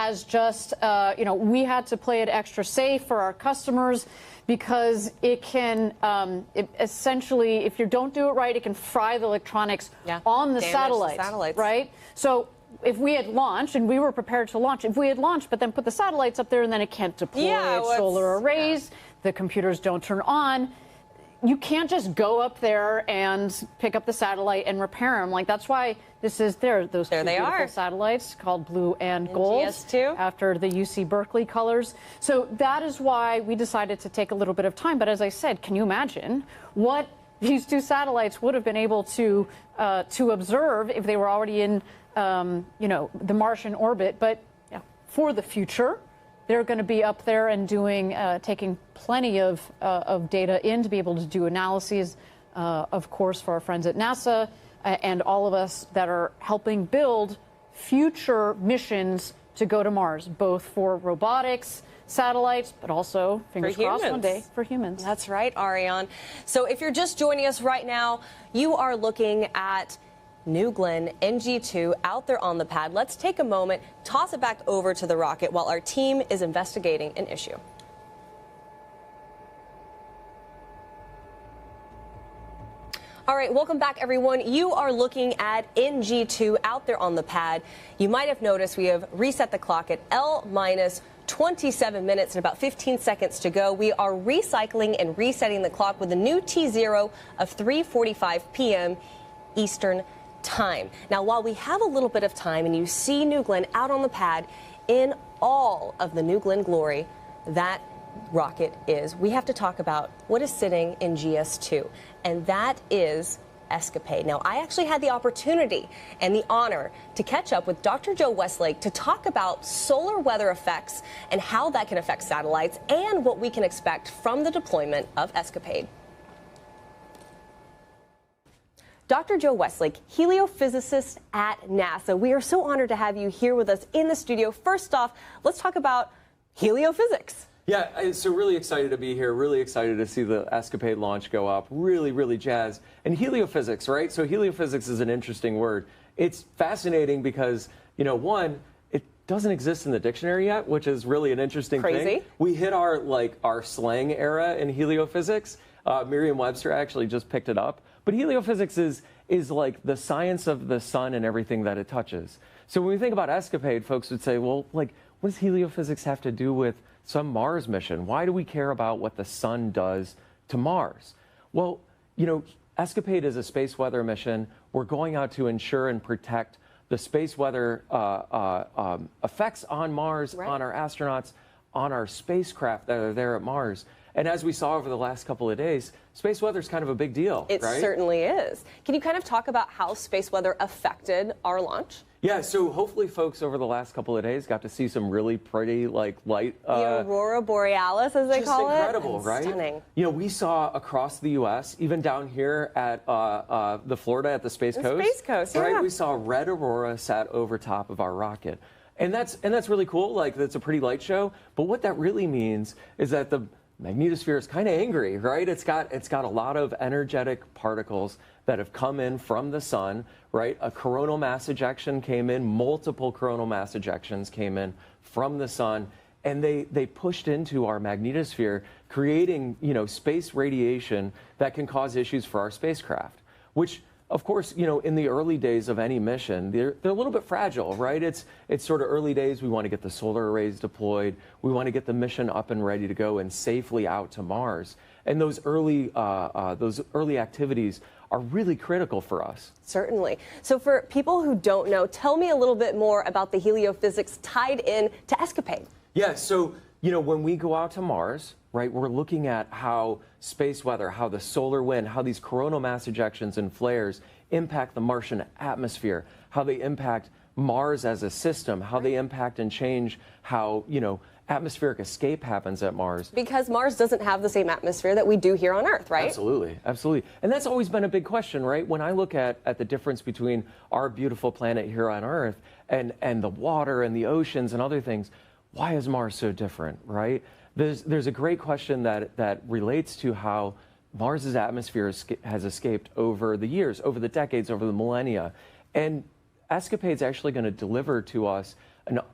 has just, we had to play it extra safe for our customers because it can, essentially, if you don't do it right, it can fry the electronics on the satellites, right? So if we had launched, and we were prepared to launch, if we had launched but then put the satellites up there and then it can't deploy solar arrays, the computers don't turn on, you can't just go up there and pick up the satellite and repair them. Like, that's why those two beautiful satellites called Blue and Gold, after the UC Berkeley colors. So that is why we decided to take a little bit of time. But as I said, can you imagine what these two satellites would have been able to observe if they were already in, the Martian orbit? But for the future, they're going to be up there and doing, taking plenty of data in to be able to do analyses, of course, for our friends at NASA and all of us that are helping build future missions to go to Mars, both for robotics, satellites, but also, fingers crossed, one day for humans. That's right, Ariane. So if you're just joining us right now, you are looking at New Glenn NG2 out there on the pad. Let's take a moment, toss it back over to the rocket while our team is investigating an issue. All right, welcome back, everyone. You are looking at NG2 out there on the pad. You might have noticed we have reset the clock at L-minus 27 minutes and about 15 seconds to go. We are recycling and resetting the clock with a new T0 of 3:45 p.m. Eastern time. Now, while we have a little bit of time and you see New Glenn out on the pad in all of the New Glenn glory that rocket is, we have to talk about what is sitting in GS2, and that is Escapade. Now, I actually had the opportunity and the honor to catch up with Dr. Joe Westlake to talk about solar weather effects and how that can affect satellites and what we can expect from the deployment of Escapade. Dr. Joe Westlake, heliophysicist at NASA. We are so honored to have you here with us in the studio. First off, let's talk about heliophysics. Yeah, so really excited to be here, really excited to see the Escapade launch go up, really jazzed. And heliophysics, right? So heliophysics is an interesting word. It's fascinating because, one, it doesn't exist in the dictionary yet, which is really an interesting thing. We hit our slang era in heliophysics. Merriam-Webster actually just picked it up. But heliophysics is like the science of the sun and everything that it touches. So when we think about Escapade, folks would say, well, what does heliophysics have to do with some Mars mission? Why do we care about what the sun does to Mars? Well, Escapade is a space weather mission. We're going out to ensure and protect the space weather effects on Mars, on our astronauts, on our spacecraft that are there at Mars. And as we saw over the last couple of days, space weather is kind of a big deal. It certainly is. Can you kind of talk about how space weather affected our launch? Yeah, so hopefully folks over the last couple of days got to see some really pretty light. The Aurora Borealis, as they call it. Just incredible, right? Stunning. We saw across the U.S., even down here at the Florida at the Space Coast. Space Coast, right? We saw red aurora sat over top of our rocket. And that's really cool. That's a pretty light show. But what that really means is that the magnetosphere is kind of angry, right? It's got a lot of energetic particles that have come in from the sun, right? A coronal mass ejection came in, multiple coronal mass ejections came in from the sun, and they pushed into our magnetosphere, creating, space radiation that can cause issues for our spacecraft, which, of course, in the early days of any mission, they're a little bit fragile, right? It's sort of early days. We want to get the solar arrays deployed. We want to get the mission up and ready to go and safely out to Mars. And those early activities are really critical for us. Certainly. So for people who don't know, tell me a little bit more about the heliophysics tied in to Escapade. Yeah, so, when we go out to Mars, right, we're looking at how space weather, how the solar wind, how these coronal mass ejections and flares impact the Martian atmosphere, how they impact Mars as a system, how they impact and change how, atmospheric escape happens at Mars. Because Mars doesn't have the same atmosphere that we do here on Earth, right? Absolutely, absolutely. And that's always been a big question, right? When I look at the difference between our beautiful planet here on Earth and the water and the oceans and other things, why is Mars so different, right? There's a great question that relates to how Mars's atmosphere has escaped over the years, over the decades, over the millennia. And Escapade's actually going to deliver to us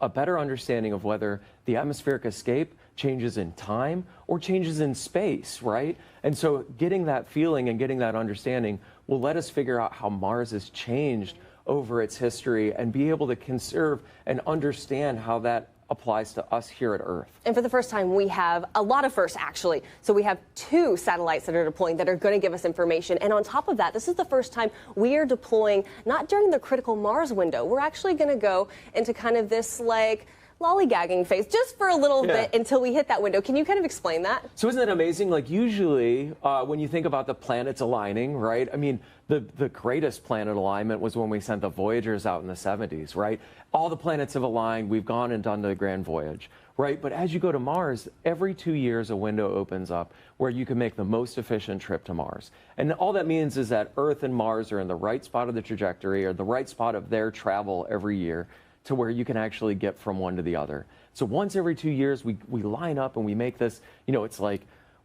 a better understanding of whether the atmospheric escape changes in time or changes in space, right? And so getting that feeling and getting that understanding will let us figure out how Mars has changed over its history and be able to conserve and understand how that applies to us here at Earth. And for the first time, we have a lot of firsts, actually. So we have 2 satellites that are deploying that are going to give us information. And on top of that, this is the first time we are deploying not during the critical Mars window. We're actually going to go into kind of this, like, lollygagging phase just for a little bit until we hit that window. Can you kind of explain that? So isn't that amazing? Like usually when you think about the planets aligning, right? I mean, the greatest planet alignment was when we sent the Voyagers out in the 70s, right? All the planets have aligned. We've gone and done the grand voyage, right? But as you go to Mars, every 2 years a window opens up where you can make the most efficient trip to Mars. And all that means is that Earth and Mars are in the right spot of the trajectory or the right spot of their travel every year, to where you can actually get from one to the other. So once every 2 years, we line up and we make this, you know, it's like,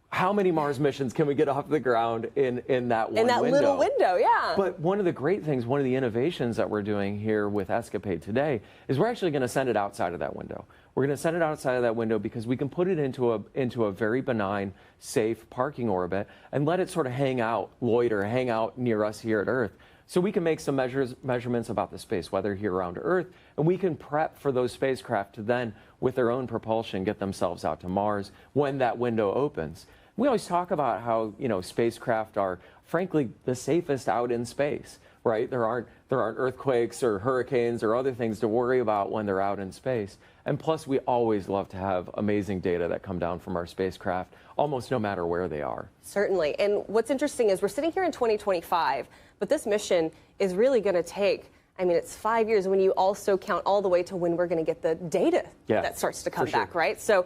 how many Mars missions can we get off the ground in that one window? In that little window, yeah. But one of the great things, one of the innovations that we're doing here with Escapade today is we're actually going to send it outside of that window. We're going to send it outside of that window because we can put it into a very benign, safe parking orbit and let it sort of hang out, loiter, hang out near us here at Earth. So we can make some measurements about the space weather here around Earth, and we can prep for those spacecraft to then, with their own propulsion, get themselves out to Mars when that window opens. We always talk about how, you know, spacecraft are, frankly, the safest out in space, right? There aren't earthquakes or hurricanes or other things to worry about when they're out in space. And plus, we always love to have amazing data that come down from our spacecraft, almost no matter where they are. Certainly. And what's interesting is we're sitting here in 2025, but this mission is really going to take, I mean, it's 5 years when you also count all the way to when we're going to get the data that starts to come back, right? So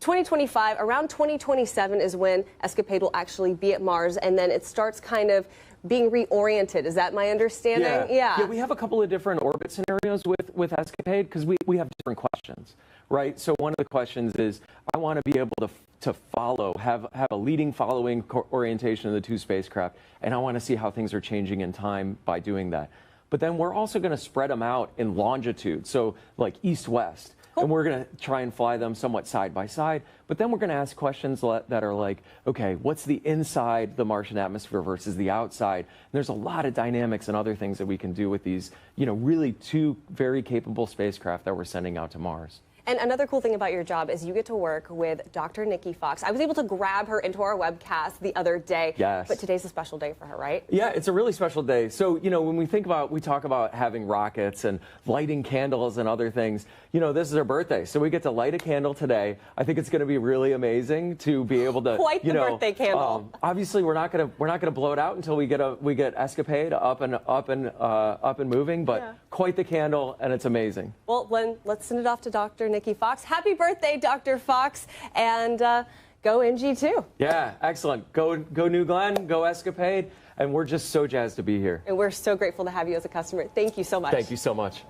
2025, around 2027 is when Escapade will actually be at Mars, and then it starts kind of being reoriented. Is that my understanding? Yeah, we have a couple of different orbit scenarios with Escapade because we have different questions, right? So one of the questions is, I want to be able to follow, have a leading following orientation of the 2 spacecraft, and I want to see how things are changing in time by doing that. But then we're also going to spread them out in longitude, so like east-west. And we're going to try and fly them somewhat side by side. But then we're going to ask questions that are like, okay, what's the inside the Martian atmosphere versus the outside? And there's a lot of dynamics and other things that we can do with these, you know, really 2 very capable spacecraft that we're sending out to Mars. And another cool thing about your job is you get to work with Dr. Nikki Fox. I was able to grab her into our webcast the other day. Yes. But today's a special day for her, right? Yeah, it's a really special day. So, you know, when we talk about having rockets and lighting candles and other things, you know, this is her birthday. So we get to light a candle today. I think it's going to be really amazing to be able to, quite the birthday candle. Obviously, we're not going to blow it out until we get Escapade up and moving, but quite the candle, and it's amazing. Well, then let's send it off to Dr. Nikki Fox. Happy birthday, Dr. Fox, and go NG2. Yeah, excellent. Go New Glenn, go Escapade, and we're just so jazzed to be here. And we're so grateful to have you as a customer. Thank you so much. Thank you so much.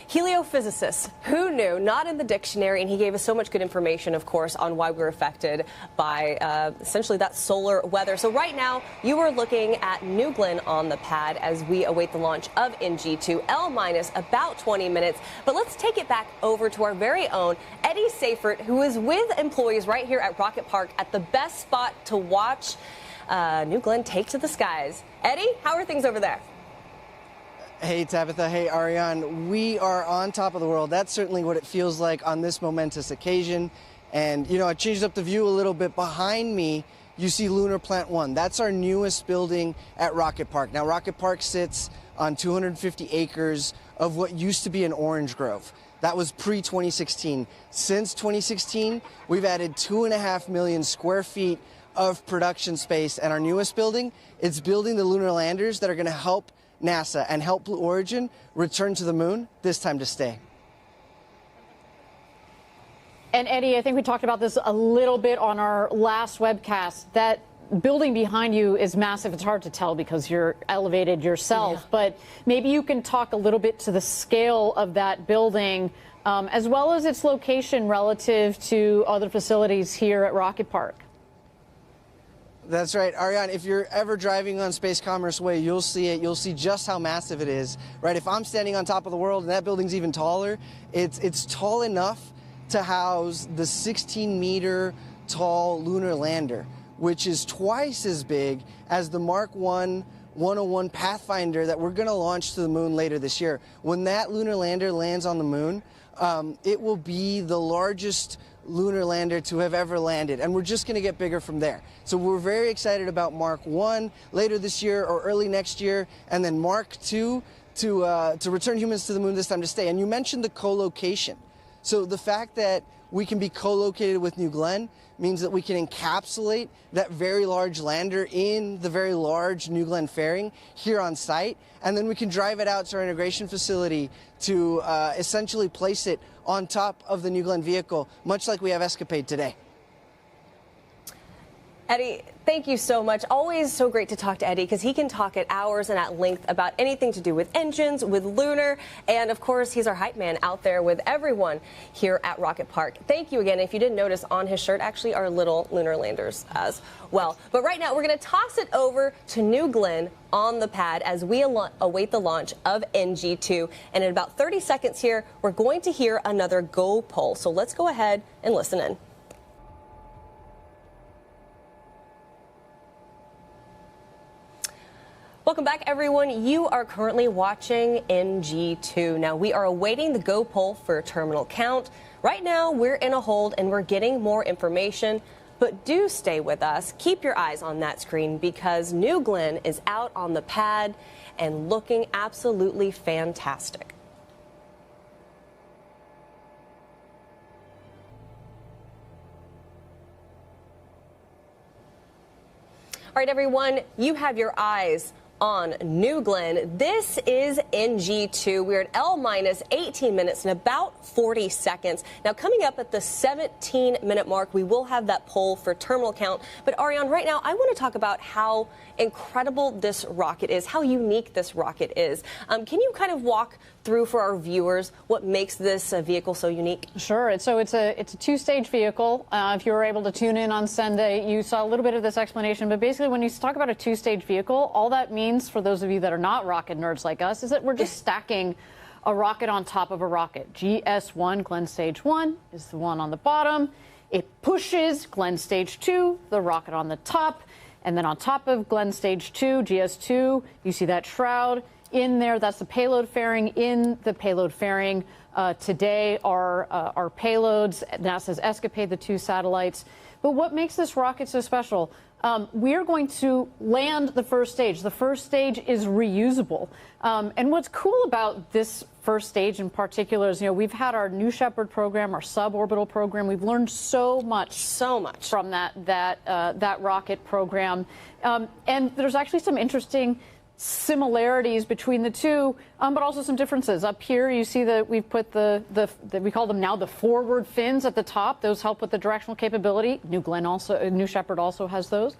Heliophysicist, who knew? Not in the dictionary, and he gave us so much good information, of course, on why we're affected by essentially that solar weather. So right now, you are looking at New Glenn on the pad as we await the launch of NG2, L- about 20 minutes. But let's take it back over to our very own Eddie Seifert, who is with employees right here at Rocket Park at the best spot to watch New Glenn take to the skies. Eddie, how are things over there? Hey, Tabitha. Hey, Ariane. We are on top of the world. That's certainly what it feels like on this momentous occasion. And, you know, I changed up the view a little bit. Behind me, you see Lunar Plant 1. That's our newest building at Rocket Park. Now, Rocket Park sits on 250 acres of what used to be an orange grove. That was pre-2016. Since 2016, we've added 2.5 million square feet of production space. And our newest building, it's building the lunar landers that are going to help NASA and help Blue Origin return to the moon, this time to stay. And Eddie, I think we talked about this a little bit on our last webcast. That building behind you is massive. It's hard to tell because you're elevated yourself, but maybe you can talk a little bit to the scale of that building, as well as its location relative to other facilities here at Rocket Park. That's right, Ariane. If you're ever driving on Space Commerce Way, you'll see it. You'll see just how massive it is, right? If I'm standing on top of the world and that building's even taller, it's tall enough to house the 16-meter tall lunar lander, which is twice as big as the Mark 101 Pathfinder that we're going to launch to the moon later this year. When that lunar lander lands on the moon, it will be the largest lunar lander to have ever landed, and we're just going to get bigger from there. So we're very excited about Mark 1 later this year or early next year, and then Mark 2 to return humans to the moon, this time to stay. And you mentioned the co-location. So the fact that we can be co-located with New Glenn means that we can encapsulate that very large lander in the very large New Glenn fairing here on site, and then we can drive it out to our integration facility to essentially place it on top of the New Glenn vehicle, much like we have Escapade today. Eddie, thank you so much. Always so great to talk to Eddie because he can talk at hours and at length about anything to do with engines, with lunar, and of course, he's our hype man out there with everyone here at Rocket Park. Thank you again. If you didn't notice, on his shirt actually are little lunar landers as well. But right now, we're going to toss it over to New Glenn on the pad as we await the launch of NG2. And in about 30 seconds here, we're going to hear another go poll. So let's go ahead and listen in. Welcome back, everyone. You are currently watching NG2. Now, we are awaiting the go poll for terminal count. Right now, we're in a hold and we're getting more information. But do stay with us. Keep your eyes on that screen because New Glenn is out on the pad and looking absolutely fantastic. All right, everyone, you have your eyes on New Glenn. This is NG2. We're at L minus 18 minutes and about 40 seconds. Now, coming up at the 17-minute mark, we will have that poll for terminal count. But Ariane, right now, I want to talk about how incredible this rocket is, how unique this rocket is. Can you kind of walk through for our viewers what makes this vehicle so unique? Sure. It's a two-stage vehicle. If you were able to tune in on Sunday, you saw a little bit of this explanation. But basically, when you talk about a two-stage vehicle, all that means, for those of you that are not rocket nerds like us, is that we're just stacking a rocket on top of a rocket. GS1, Glenn Stage 1, is the one on the bottom. It pushes Glenn Stage 2, the rocket on the top. And then on top of Glenn Stage 2, GS2, you see that shroud in there. That's the payload fairing. In the payload fairing today are our payloads, NASA's Escapade, the 2 satellites. But what makes this rocket so special? We're going to land the first stage. The first stage is reusable. And what's cool about this first stage in particular is, we've had our New Shepard program, our suborbital program. We've learned so much from that rocket program. And there's actually some interesting similarities between the two, but also some differences. Up here, you see that we've put we call them now the forward fins at the top. Those help with the directional capability. New Shepard also has those.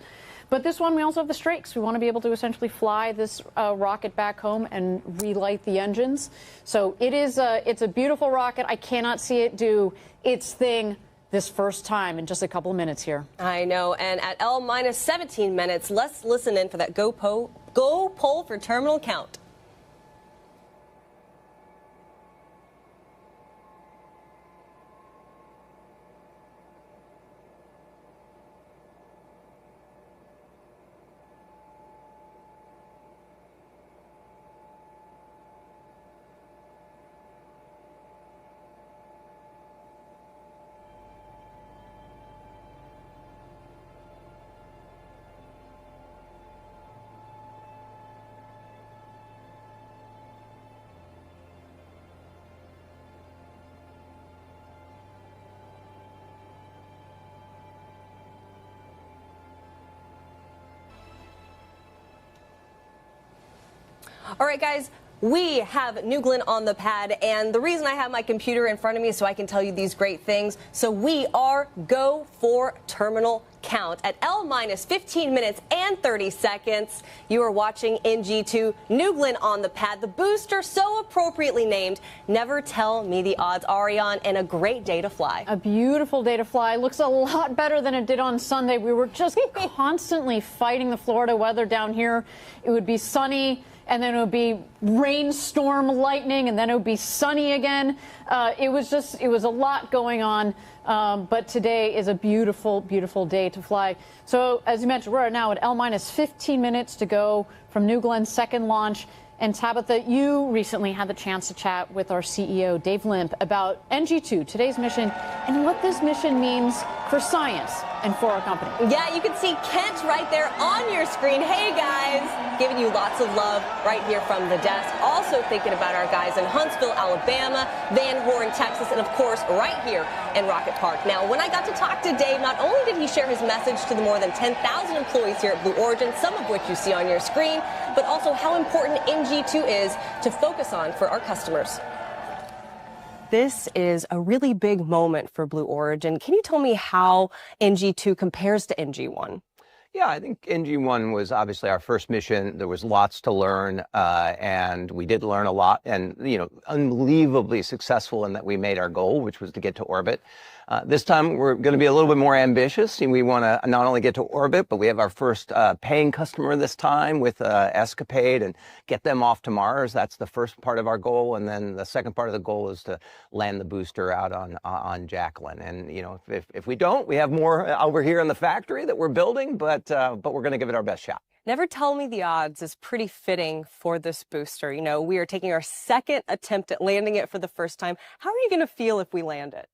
But this one, we also have the strakes. We want to be able to essentially fly this rocket back home and relight the engines. So it's a beautiful rocket. I cannot see it do its thing this first time in just a couple of minutes here. I know. And at L minus 17 minutes, let's listen in for that go poll for terminal count. All right, guys, We have New Glenn on the pad, and the reason I have my computer in front of me is so I can tell you these great things. So we are go for terminal count at L minus 15 minutes and 30 seconds. You are watching NG2 New Glenn on the pad, the booster so appropriately named. Never tell me the odds, Ariane, and a great day to fly. A beautiful day to fly. Looks a lot better than it did on Sunday. We were just constantly fighting the Florida weather down here. It would be sunny, and then it would be rainstorm, lightning, and then it would be sunny again. It was a lot going on. But today is a beautiful, beautiful day to fly. So as you mentioned, we're now at L minus 15 minutes to go from New Glenn's second launch. And Tabitha, you recently had the chance to chat with our CEO, Dave Limp, about NG2, today's mission, and what this mission means for science and for our company. Yeah, you can see Kent right there on your screen. Hey, guys, giving you lots of love right here from the desk. Also thinking about our guys in Huntsville, Alabama, Van Horn, Texas, and, of course, right here in Rocket Park. Now, when I got to talk to Dave, not only did he share his message to the more than 10,000 employees here at Blue Origin, some of which you see on your screen, but also how important NG2 is to focus on for our customers. This is a really big moment for Blue Origin. Can you tell me how NG2 compares to NG1? Yeah, I think NG1 was obviously our first mission. There was lots to learn, and we did learn a lot, and, unbelievably successful in that we made our goal, which was to get to orbit. This time, we're going to be a little bit more ambitious, and we want to not only get to orbit, but we have our first paying customer this time with Escapade and get them off to Mars. That's the first part of our goal, and then the second part of the goal is to land the booster out on Jacqueline. And if we don't, we have more over here in the factory that we're building, but we're going to give it our best shot. Never tell me the odds is pretty fitting for this booster. We are taking our second attempt at landing it for the first time. How are you going to feel if we land it?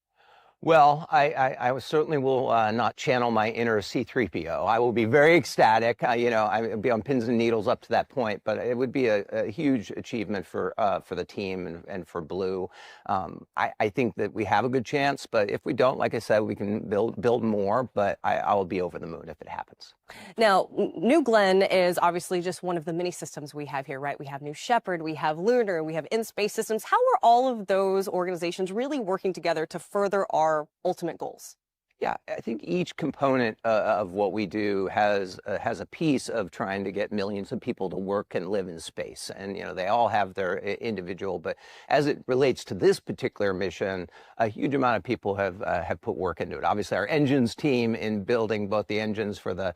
Well, I certainly will not channel my inner C-3PO. I will be very ecstatic. I will be on pins and needles up to that point, but it would be a huge achievement for the team and for Blue. I think that we have a good chance, but if we don't, like I said, we can build more, but I will be over the moon if it happens. Now, New Glenn is obviously just one of the many systems we have here, right? We have New Shepard, we have Lunar, we have In-Space Systems. How are all of those organizations really working together to further our ultimate goals? Yeah, I think each component of what we do has a piece of trying to get millions of people to work and live in space, and they all have their individual. But as it relates to this particular mission, a huge amount of people have put work into it. Obviously, our engines team in building both the engines for the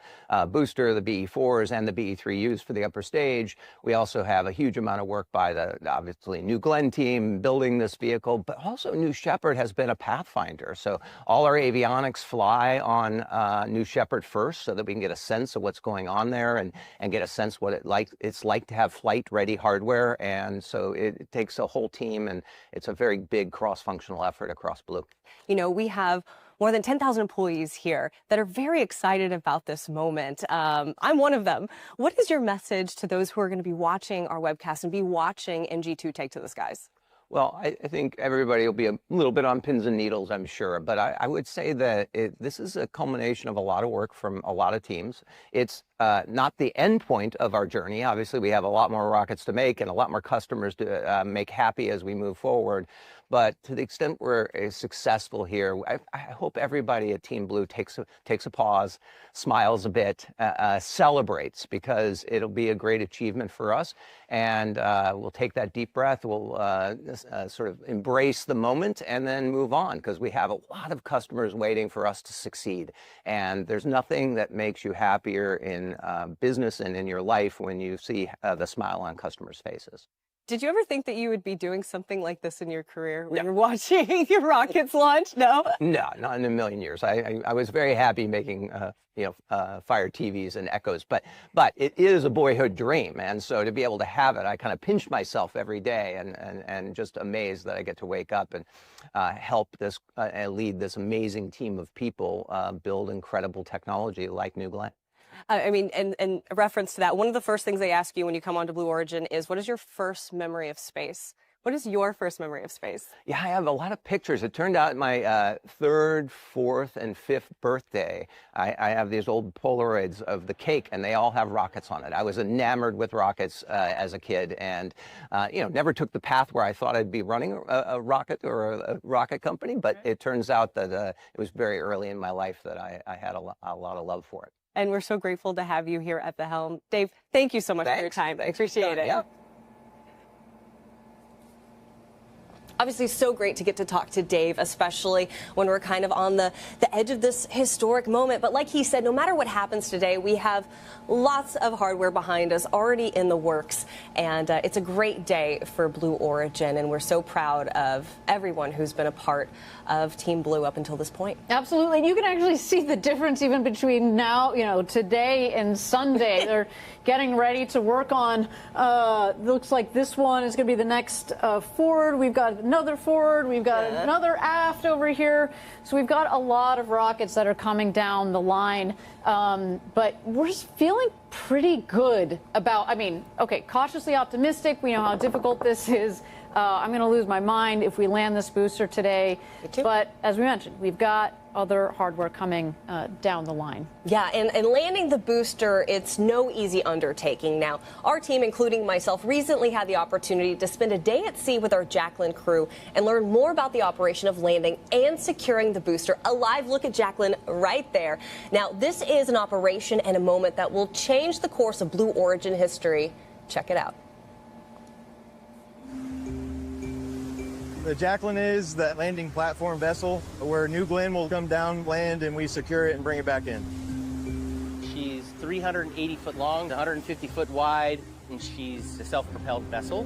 booster, the BE-4s, and the BE-3Us for the upper stage. We also have a huge amount of work by the obviously New Glenn team building this vehicle, but also New Shepard has been a pathfinder. So all our avionics fly on New Shepard first, so that we can get a sense of what's going on there and get a sense what it's like to have flight-ready hardware. And so it takes a whole team, and it's a very big cross-functional effort across Blue. We have more than 10,000 employees here that are very excited about this moment. I'm one of them. What is your message to those who are going to be watching our webcast and be watching NG2 take to the skies? Well, I think everybody will be a little bit on pins and needles, I'm sure. But I would say that this is a culmination of a lot of work from a lot of teams. It's not the end point of our journey. Obviously, we have a lot more rockets to make and a lot more customers to make happy as we move forward. But to the extent we're successful here, I hope everybody at Team Blue takes a pause, smiles a bit, celebrates, because it'll be a great achievement for us. And we'll take that deep breath. We'll sort of embrace the moment and then move on, because we have a lot of customers waiting for us to succeed. And there's nothing that makes you happier in business and in your life when you see the smile on customers' faces. Did you ever think that you would be doing something like this in your career when you're watching your rockets launch? No? No, not in a million years. I was very happy making Fire TVs and Echoes, but it is a boyhood dream, and so to be able to have it, I kind of pinch myself every day and just amazed that I get to wake up and help this lead this amazing team of people build incredible technology like New Glenn. I mean, and a reference to that, one of the first things they ask you when you come onto Blue Origin is, what is your first memory of space? What is your first memory of space? Yeah, I have a lot of pictures. It turned out my third, fourth, and fifth birthday, I have these old Polaroids of the cake, and they all have rockets on it. I was enamored with rockets as a kid, and never took the path where I thought I'd be running a rocket or a rocket company. But it turns out that it was very early in my life that I had a lot of love for it. And we're so grateful to have you here at the helm. Dave, thank you so much for your time. Thanks. Appreciate it. Yeah. Obviously, so great to get to talk to Dave, especially when we're kind of on the edge of this historic moment. But like he said, no matter what happens today, we have lots of hardware behind us already in the works. And it's a great day for Blue Origin. And we're so proud of everyone who's been a part of Team Blue up until this point. Absolutely. And you can actually see the difference even between now, today and Sunday. They're getting ready to work on, looks like this one is going to be the next forward. We've got another forward. We've got another aft over here. So we've got a lot of rockets that are coming down the line. But we're just feeling pretty good about, cautiously optimistic. We know how difficult this is. I'm going to lose my mind if we land this booster today. But as we mentioned, we've got other hardware coming down the line. Yeah, and landing the booster, it's no easy undertaking. Now, our team, including myself, recently had the opportunity to spend a day at sea with our Jacqueline crew and learn more about the operation of landing and securing the booster. A live look at Jacqueline right there. Now, this is an operation and a moment that will change the course of Blue Origin history. Check it out. The Jacqueline is that landing platform vessel where New Glenn will come down, land, and we secure it and bring it back in. She's 380 foot long, 150 foot wide, and she's a self-propelled vessel.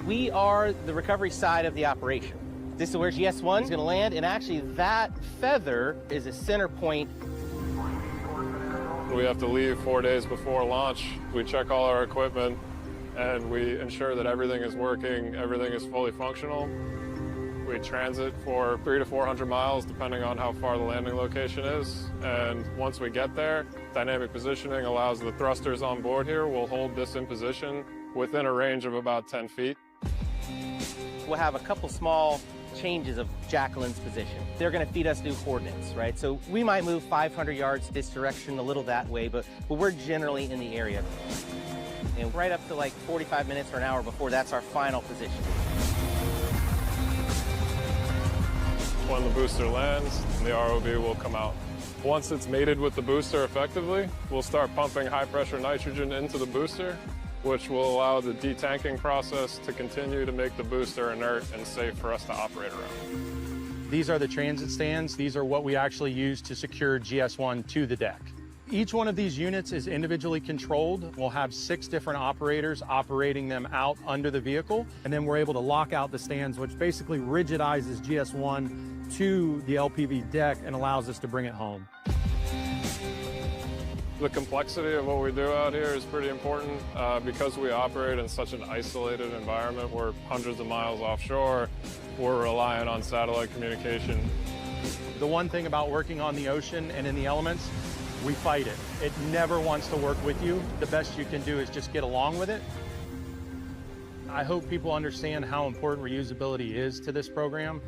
We are the recovery side of the operation. This is where GS-1 is going to land, and actually that feather is a center point. We have to leave 4 days before launch. We check all our equipment, and we ensure that everything is working, everything is fully functional. We transit for 300 to 400 miles, depending on how far the landing location is. And once we get there, dynamic positioning allows the thrusters on board here will hold this in position within a range of about 10 feet. We'll have a couple small changes of Jacqueline's position. They're going to feed us new coordinates, right? So we might move 500 yards this direction, a little that way, but we're generally in the area. And right up to like 45 minutes or an hour before, that's our final position. When the booster lands, the ROV will come out. Once it's mated with the booster effectively, we'll start pumping high-pressure nitrogen into the booster, which will allow the detanking process to continue to make the booster inert and safe for us to operate around. These are the transit stands. These are what we actually use to secure GS-1 to the deck. Each one of these units is individually controlled. We'll have 6 different operators operating them out under the vehicle, and then we're able to lock out the stands, which basically rigidizes GS-1 to the LPV deck and allows us to bring it home. The complexity of what we do out here is pretty important because we operate in such an isolated environment. We're hundreds of miles offshore. We're relying on satellite communication. The one thing about working on the ocean and in the elements, we fight it. It never wants to work with you. The best you can do is just get along with it. I hope people understand how important reusability is to this program.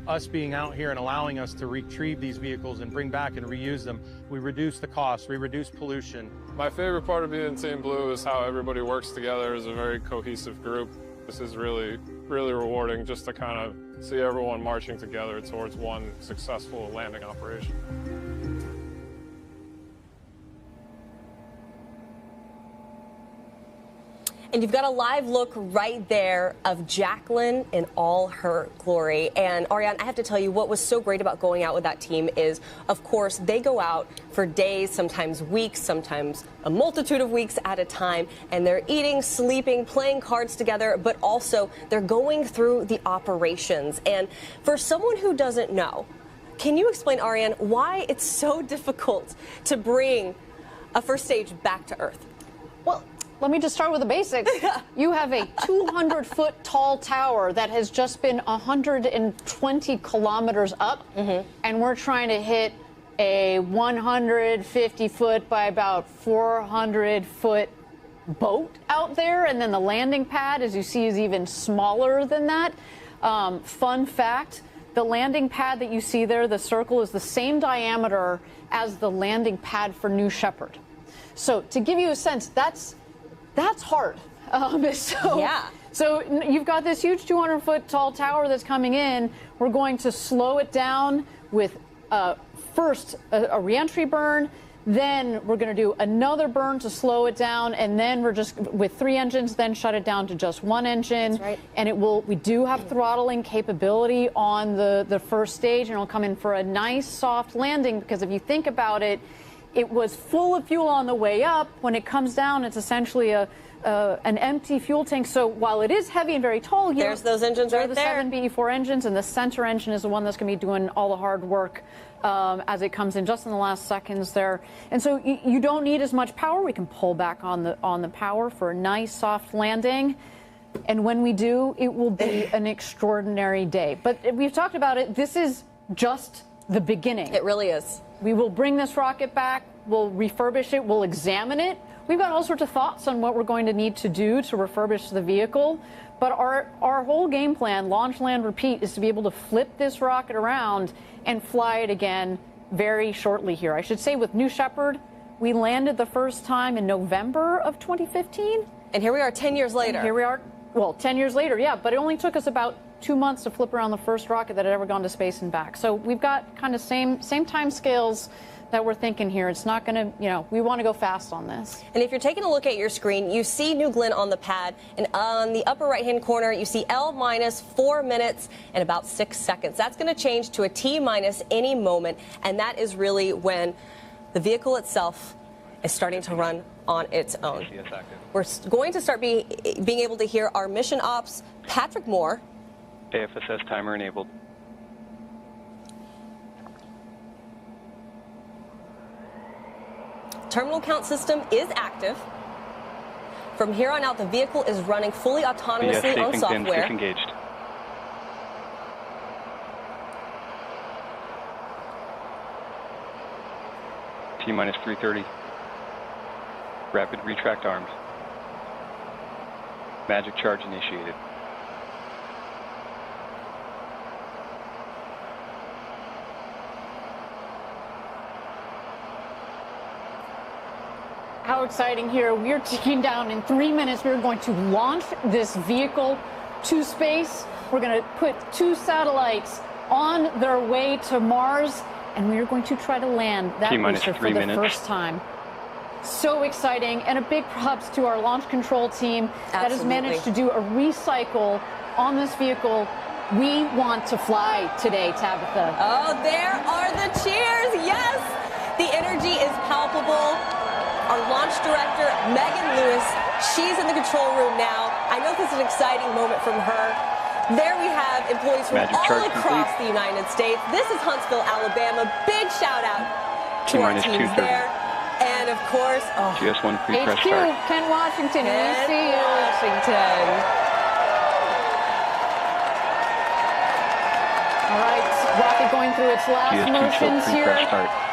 Us being out here and allowing us to retrieve these vehicles and bring back and reuse them, we reduce the cost, we reduce pollution. My favorite part of being Team Blue is how everybody works together as a very cohesive group. This is really, really rewarding just to kind of see everyone marching together towards one successful landing operation. And you've got a live look right there of Jacqueline in all her glory. And Ariane, I have to tell you, what was so great about going out with that team is, of course, they go out for days, sometimes weeks, sometimes a multitude of weeks at a time. And they're eating, sleeping, playing cards together, but also they're going through the operations. And for someone who doesn't know, can you explain, Ariane, why it's so difficult to bring a first stage back to Earth? Well, let me just start with the basics. You have a 200-foot tall tower that has just been 120 kilometers up, and we're trying to hit a 150-foot by about 400-foot boat out there, and then the landing pad, as you see, is even smaller than that. Fun fact, the landing pad that you see there, the circle, is the same diameter as the landing pad for New Shepard. So to give you a sense, that's hard. So you've got this huge 200-foot tall tower that's coming in. We're going to slow it down with first a reentry burn. Then we're going to do another burn to slow it down, and then we're just with 3 engines, then shut it down to just 1 engine. That's right. And we do have throttling capability on the first stage, and it'll come in for a nice soft landing, because if you think about it, it was full of fuel on the way up. When it comes down, it's essentially an empty fuel tank. So while it is heavy and very tall, there's those engines right there. There are the 7 BE4 engines, and the center engine is the one that's going to be doing all the hard work as it comes in just in the last seconds there. And so you don't need as much power. We can pull back on the power for a nice soft landing. And when we do, it will be an extraordinary day. But we've talked about it. This is just the beginning. It really is. We will bring this rocket back. We'll refurbish it. We'll examine it. We've got all sorts of thoughts on what we're going to need to do to refurbish the vehicle. But our whole game plan, launch, land, repeat, is to be able to flip this rocket around and fly it again very shortly here. I should say with New Shepard, we landed the first time in November of 2015. And here we are 10 years later. And here we are, well, 10 years later, yeah, but it only took us about 2 months to flip around the first rocket that had ever gone to space and back. So we've got kind of same time scales that we're thinking here. It's not going to, we want to go fast on this. And if you're taking a look at your screen, you see New Glenn on the pad, and on the upper right-hand corner, you see L minus 4 minutes and about 6 seconds. That's going to change to a T minus any moment, and that is really when the vehicle itself is starting to run on its own. We're going to start being able to hear our mission ops, Patrick Moore. AFSS timer enabled. Terminal count system is active. From here on out, the vehicle is running fully autonomously on software. Disengaged. T minus 330. Rapid retract arms. Magic charge initiated. How exciting here. We're ticking down. In 3 minutes, we're going to launch this vehicle to space. We're going to put 2 satellites on their way to Mars, and we're going to try to land that booster for the first time. So exciting, and a big props to our launch control team that has managed to do a recycle on this vehicle. We want to fly today, Tabitha. Oh, there are the cheers. Yes, the energy is palpable. Our launch director, Megan Lewis, she's in the control room now. I know this is an exciting moment from her. There we have employees from all across the United States. This is Huntsville, Alabama. Big shout out to our teams there. And of course, GS1 pre-press HQ, start. Kent Washington, we see you. Washington. All right, rocket going through its last motions here,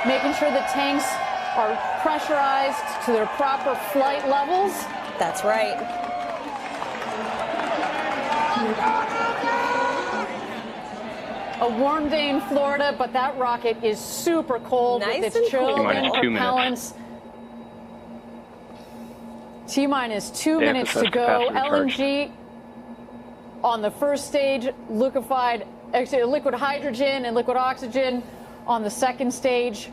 making sure the tanks are pressurized to their proper flight levels. That's right. A warm day in Florida, but that rocket is super cold with its chilled-in propellants. T-minus 2 minutes to go. LNG on the first stage, liquid hydrogen and liquid oxygen on the second stage.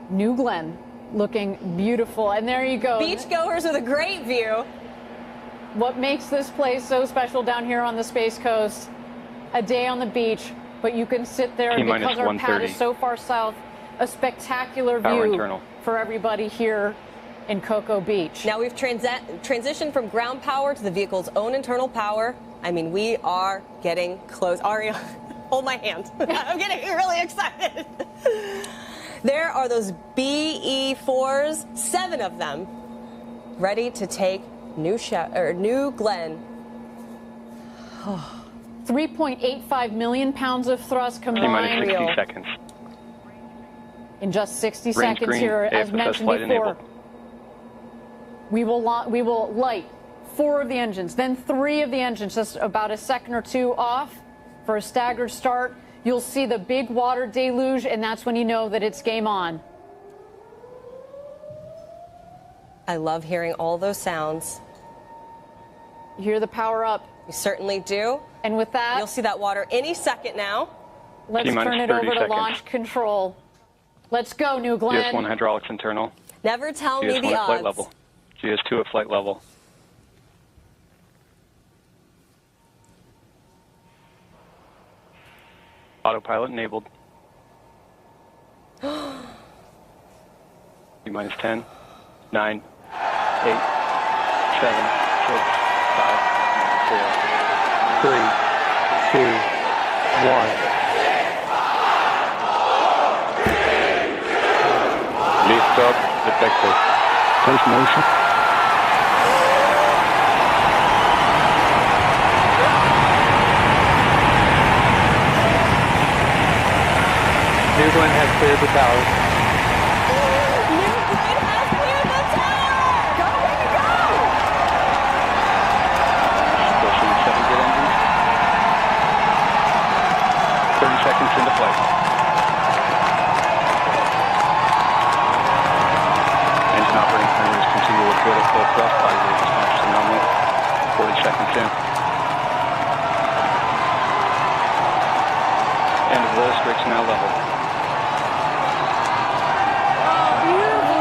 New Glenn looking beautiful. And there you go. Beachgoers with a great view. What makes this place so special down here on the Space Coast? A day on the beach, but you can sit there because our pad is so far south. A spectacular view for everybody here in Cocoa Beach. Now we've transitioned from ground power to the vehicle's own internal power. I mean, we are getting close. Aria, hold my hand. I'm getting really excited. There are those BE4s, 7 of them, ready to take New Glenn. 3.85 million pounds of thrust combined. T-minus 60 seconds. in just 60 Range seconds green, here, as AFSS mentioned flight before. enabled. We will light 4 of the engines, then 3 of the engines, just about a second or 2 off for a staggered start. You'll see the big water deluge, and that's when you know that it's game on. I love hearing all those sounds. You hear the power up. You certainly do. And with that, you'll see that water any second now. Let's turn it over to launch control. Let's go, New Glenn. GS1 hydraulics internal. Never tell me the GS1 at flight odds. level. GS2 at flight level. Autopilot enabled. T-minus 10, 9, 8, 7, 6, 5, 4, 3, 2, 1. Lift up detected. First motion. New Glenn has cleared the tower. New Glenn has cleared the tower! Go, way to go! Pushing 7 good engines. 30 seconds into flight. Engine operating parameters continue with good at full thrust. Body rate response to nominal. 40 seconds in. End of low strakes now level.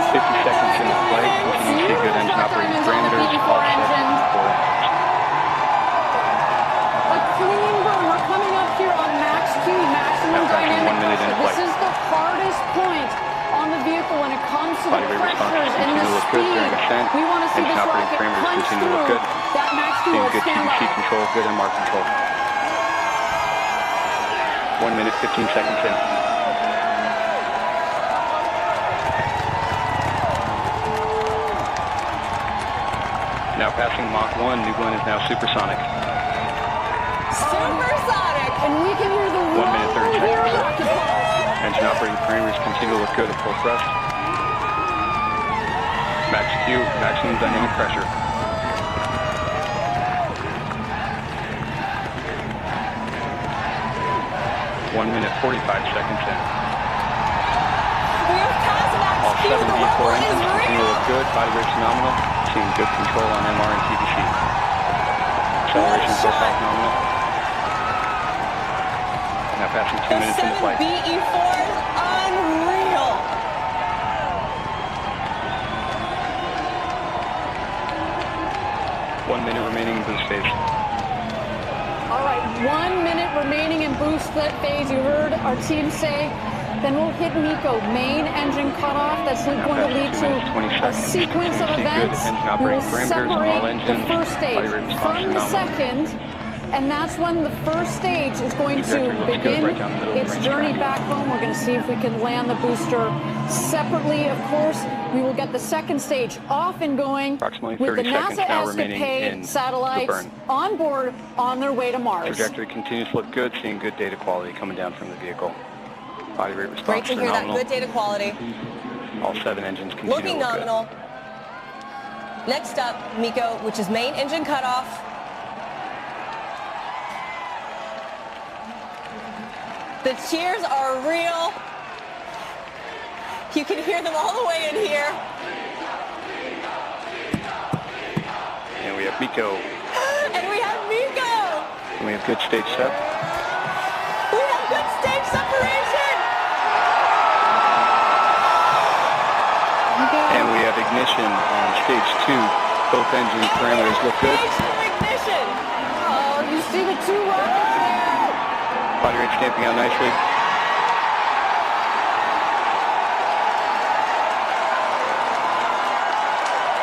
50 seconds into flight. Continue to see good engine operating parameters. All set. 4 engines. A clean burn. We're coming up here on max Q, maximum dynamic pressure. This is the hardest point on the vehicle when it comes to the pressures and the speed. We want to see this rocket punch through that max Q. Seeing Let's good stand TDC by. control, good MR control. 1 minute, 15 seconds in. Now passing Mach 1, New Glenn is now supersonic. Supersonic! And we can hear the 1 minute, 30 here seconds. rocket pulse. Engine operating parameters continue to look good at full thrust. Max Q, maximum dynamic pressure. 1 minute, 45 seconds in. We are past max All Q. 7 The V4 level engines is continue to real. look good. Body rate's nominal. Seeing good control on MR and TDC. Acceleration profile nominal. Now passing 2 minutes into flight. BE4 is unreal. One minute remaining in boost phase. All right, 1 minute remaining in boost phase. You heard our team say. Then we'll hit MECO, main engine cutoff. That's going to lead to a sequence of events. We'll separate the first stage from the second, and that's when the first stage is going to begin its journey back home. We're going to see if we can land the booster separately. Of course, we will get the second stage off and going with the NASA ESCAPADE satellites on board on their way to Mars. Trajectory continues to look good, seeing good data quality coming down from the vehicle. Body rate response Great to hear that. Good data quality. All 7 engines continue Looking to look nominal. Next up, MECO, which is main engine cutoff. The cheers are real. You can hear them all the way in here. good. And we have MECO. And we have MECO. And we have good stage set. We have good stage separation. And we have ignition on stage 2. Both engine parameters look good. Ignition. Oh, you see the 2 rockets there? Body rate stamping out nicely.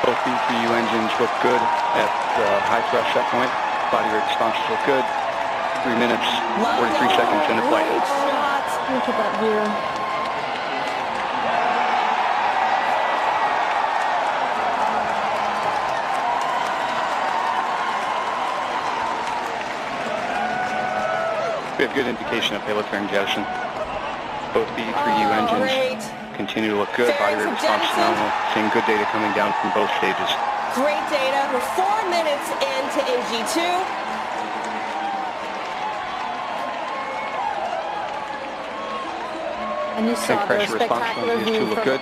Both B3U engines look good at high thrust set point. Body rate responses look good. 3 minutes, 43 seconds into flight. Look at that here. We have good indication of payload fairing jettison. Both B3U engines continue to look good. Body Fairs rate of response Jettison. phenomenal. Seeing good data coming down from both stages. Great data. We're 4 minutes into NG2. And you saw their pressure response spectacular on GS2 view look from good.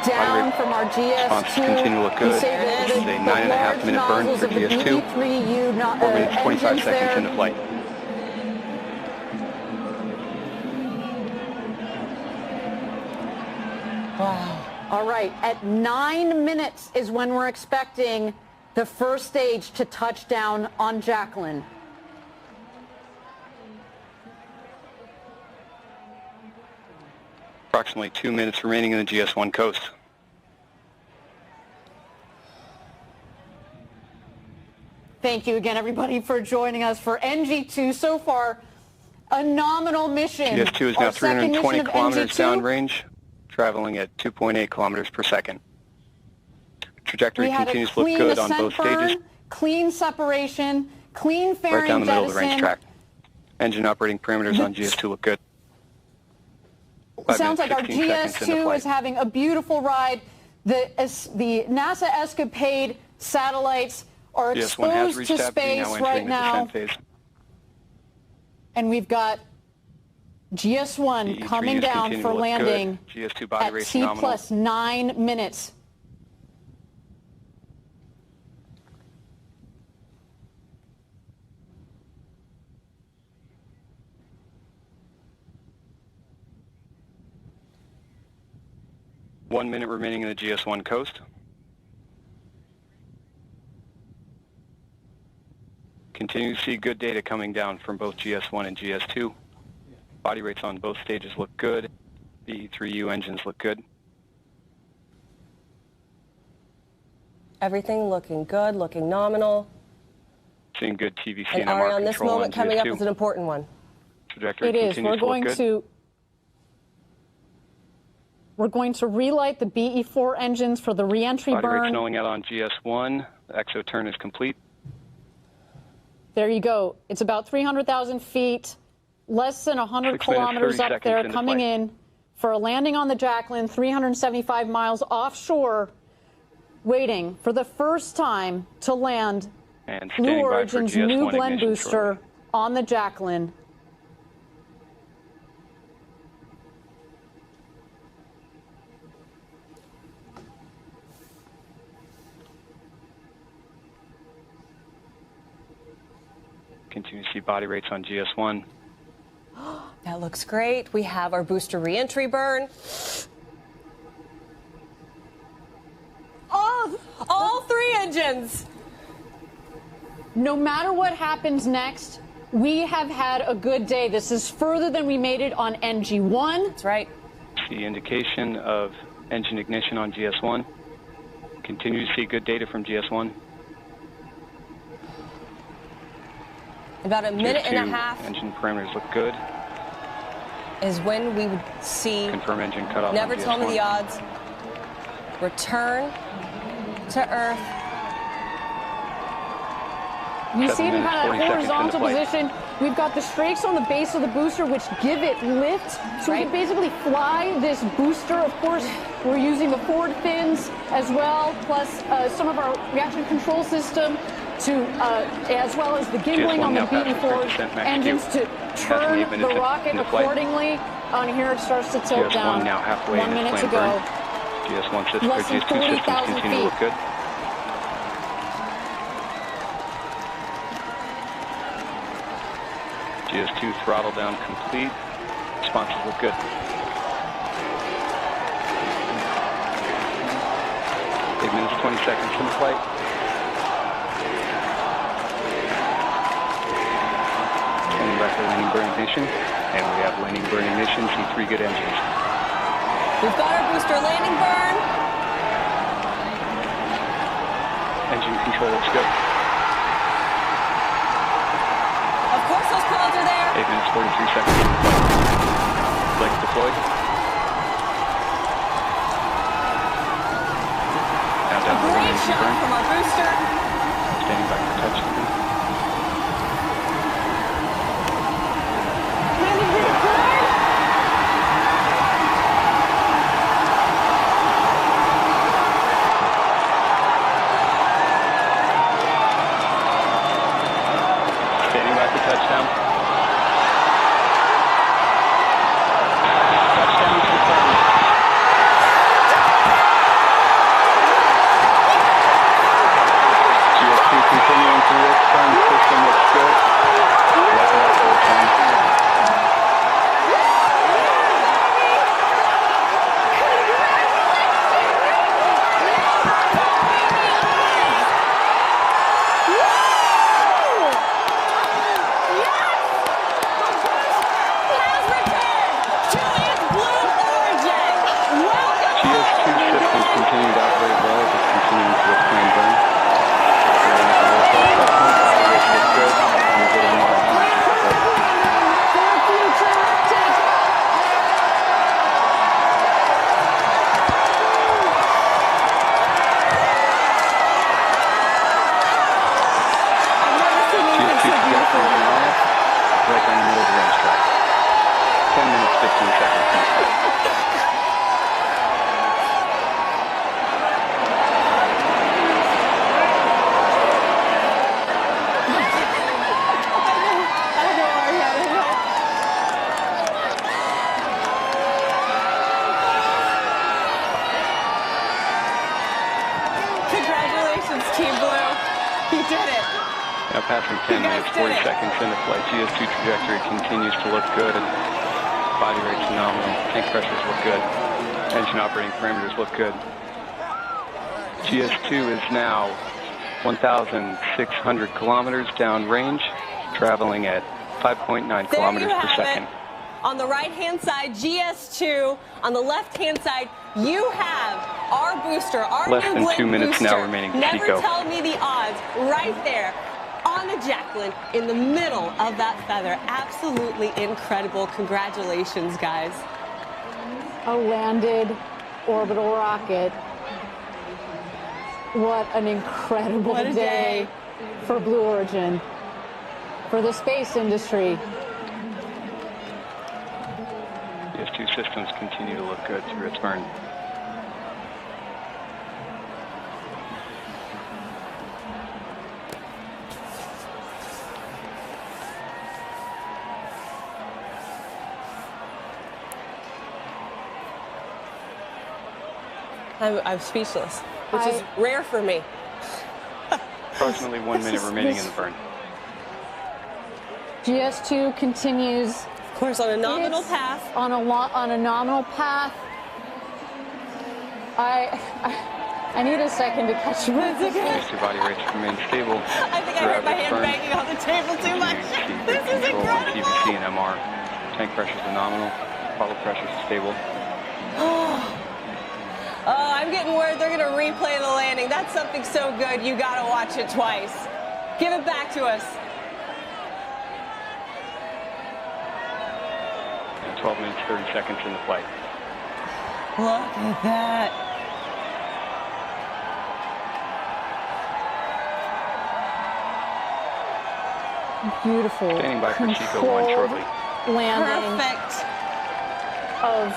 down from our Response GS2. continue to look good. You see This is a 9.5 minute burn for GS2. 4 minutes 25 seconds into flight. Wow. All right, at 9 minutes is when we're expecting the first stage to touch down on Jacqueline. Approximately 2 minutes remaining in the GS1 coast. Thank you again, everybody, for joining us for NG2. So far, a nominal mission. GS2 is Our now second 320 mission of kilometers NG2. downrange, traveling at 2.8 kilometers per second. Trajectory We had continues a to look clean good on ascent both burn, stages. clean separation, clean fairing Right down the middle of the range jettison. track. Engine operating parameters on GS2 look good. 5 Sounds like minutes, our 16 seconds into GS2 flight. is having a beautiful ride. The NASA Escapade satellites are GS1 has exposed reached to Apogee, space now entering right the now. descent phase. And we've got GS1 DE3 coming is down continuing for to look landing good. GS2 body at rate T phenomenal. plus 9 minutes. One minute remaining in the GS1 coast. Continue to see good data coming down from both GS1 and GS2. Body rates on both stages look good. The E3U engines look good. Everything looking good, looking nominal. Seeing good TVC And and Ari, MR on this control on moment coming up GS2. is an important one. Trajectory It is. continues to look good. We're going to relight the BE4 engines for the reentry Body rate burn. snowing out on GS1. The exo turn is complete. There you go. It's about 300,000 feet, less than 100 6 minutes, kilometers 30 up seconds there, into coming flight. in for a landing on the Jacqueline, 375 miles offshore, waiting for the first time to land And Blue standing by for Origin's GS1 New Glenn ignition booster shortly. on the Jacqueline. Continue to see body rates on GS1. That looks great. We have our booster reentry burn. All 3 engines. No matter what happens next, we have had a good day. This is further than we made it on NG1. That's right. See indication of engine ignition on GS1. Continue to see good data from GS1. About a minute and a GS2 half engine parameters look good. is when we would see, Confirm engine cutoff never on tell me GS1. the odds, return to Earth. You 7 see it in minutes, kind of 40 seconds horizontal into flight. position. We've got the strakes on the base of the booster, which give it lift. So we can basically fly this booster. Of course, we're using the forward fins as well, plus some of our reaction control system to, as well as the gimbling GS1 on the now passing BE4 30% max engines Q. to Passing turn 8 minutes the rocket into flight. accordingly. On here, it starts to tilt GS1 down. now halfway 1 in its minute to planned go. burn. GS1 system, Less than GS2 systems 40,000 continue to look good. GS2 throttle down complete. Responses look good. 8 minutes, 20 seconds from the flight. Standing by for landing burn ignition. And we have landing burn ignition. See 3 good engines. We've got our booster landing burn. Engine control looks good. Of course those clouds are there. 8 minutes, 43 seconds from the flight. Legs deployed. Now down to Great engine shot burn. from our booster. Standing by for touchdown. touchdown. Touchdown confirmed. GS2 continuing to work. Burn system looks good. Weapon out full time. Passing 10 minutes, 40 seconds into flight. GS2 trajectory continues to look good, and body rate's phenomenal. Tank pressures look good. Engine operating parameters look good. GS2 is now 1,600 kilometers downrange, traveling at 5.9 kilometers per second. On the right-hand side, GS2. On the left-hand side, you have our booster, our less new than Glenn 2 minutes booster. now remaining to Never Chico. tell me the odds. Right there. On the Jacqueline, in the middle of that feather. Absolutely incredible. Congratulations, guys. A landed orbital rocket. What an incredible day for Blue Origin, for the space industry. GS2 systems continue to look good through its burn. I'm speechless, which is rare for me. Approximately 1 minute remaining in the burn. GS2 continues, of course, on a nominal path. On a nominal path. I need a second to catch my breath. GS2 body rates remain stable. I think I heard my hand banging on the table too much. This is incredible. PVC and MR. Tank pressures are nominal. Throttle pressures are stable. Oh, I'm getting word they're going to replay the landing. That's something so good, you got to watch it twice. Give it back to us. 12 minutes, 30 seconds in the flight. Look at that. Beautiful. Standing by for Chico 1 shortly. Landing. Perfect. Of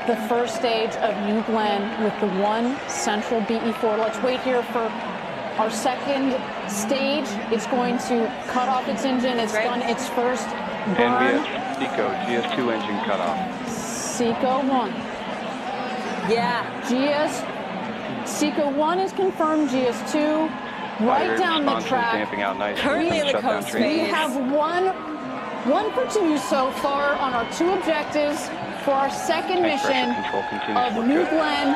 the first stage of New Glenn with the one central BE4. Let's wait here for our second stage. It's going to cut off its engine. It's done its first burn. And we have Seco, GS2 engine cut off. Seco 1. Yeah. Seco 1 is confirmed. GS2 right down the track. Damping out nice. Currently in the coast phase. We have one for two so far on our two objectives for our second mission of New Glenn.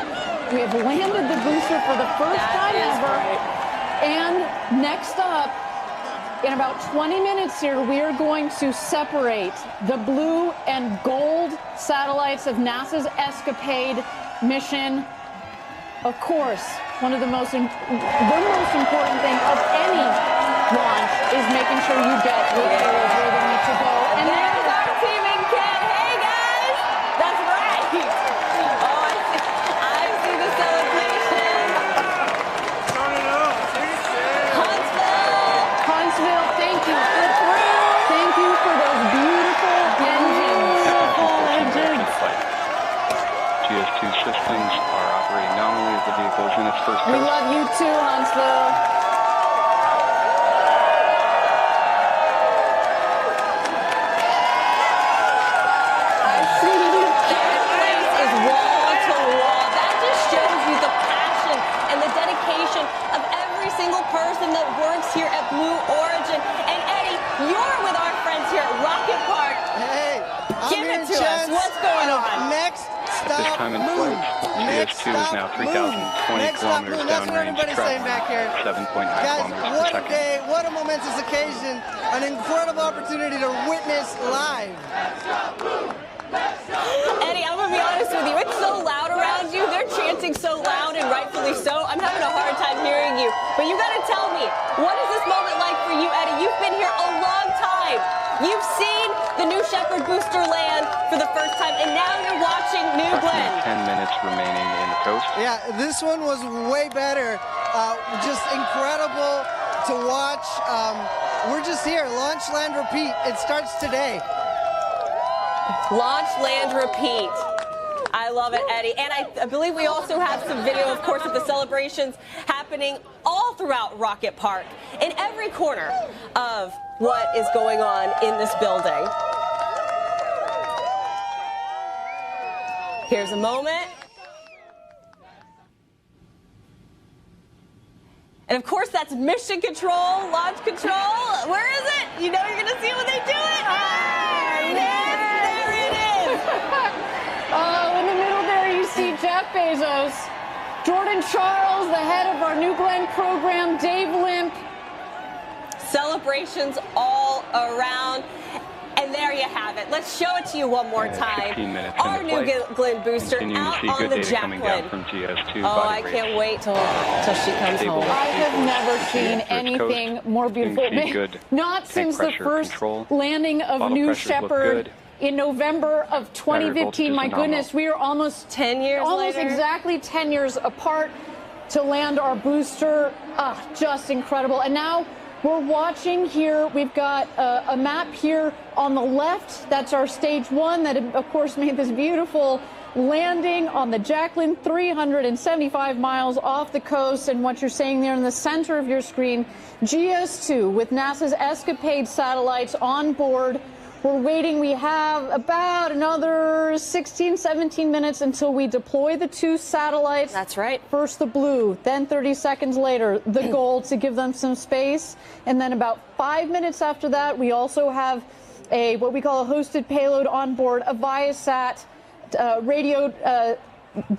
We have landed the booster for the first time ever. And next up, in about 20 minutes here, we are going to separate the blue and gold satellites of NASA's ESCAPADE mission. Of course, the most important thing of any launch is making sure you get the payloads where they need to go. And there's our team in Kent. Hey, guys. That's right. Oh, I see the celebration. Huntsville, thank you. Thank you for those beautiful engines. GS2 systems are operating nominally as the vehicle is in its first We coast. love you too, Huntsville. person that works here at Blue Origin. And Eddie, you're with our friends here at Rocket Park. Hey, give it to us. What's going on? Next At this time in flight, GS2 is now 3,020 kilometers downrange, traveling 7.9 Guys, kilometers per what a second. day, what a momentous occasion, an incredible opportunity to witness live. Eddie, I'm going to be honest with you. It's so loud around you. They're chanting so loud, and rightfully so. I'm having a hard time hearing you. But you got to tell me, what is this moment like for you, Eddie? You've been here a long time. You've seen the New Shepard booster land for the first time, and now you're watching New Glenn. 10 minutes remaining in the coast. Yeah, this one was way better. Just incredible to watch. We're just here. Launch, land, repeat. It starts today. Launch, land, repeat. I love it, Eddie. And I believe we also have some video, of course, of the celebrations happening all throughout Rocket Park, in every corner of what is going on in this building. Here's a moment. And of course, that's mission control, launch control. Where is it? You know you're going to see it when they do it. There it is. In the middle there, you see Jeff Bezos, Jordan Charles, the head of our New Glenn program, Dave Limp. Celebrations all around. And there you have it. Let's show it to you one more time. 15 minutes Our New Glenn booster out on the Jacqueline. From GS2 Oh, I can't wait till she comes home. I have never seen anything more beautiful. Not since the first landing of New Shepard in November of 2015. My goodness, we are almost 10 years almost later. Exactly 10 years apart to land our booster. Just incredible. And now we're watching here. We've got a map here on the left. That's our stage one that, of course, made this beautiful landing on the Jacqueline, 375 miles off the coast. And what you're seeing there in the center of your screen, GS2 with NASA's Escapade satellites on board. We're waiting. We have about another 16, 17 minutes until we deploy the two satellites. That's right. First the blue, then 30 seconds later, the gold to give them some space. And then about 5 minutes after that, we also have what we call a hosted payload on board, a Viasat radio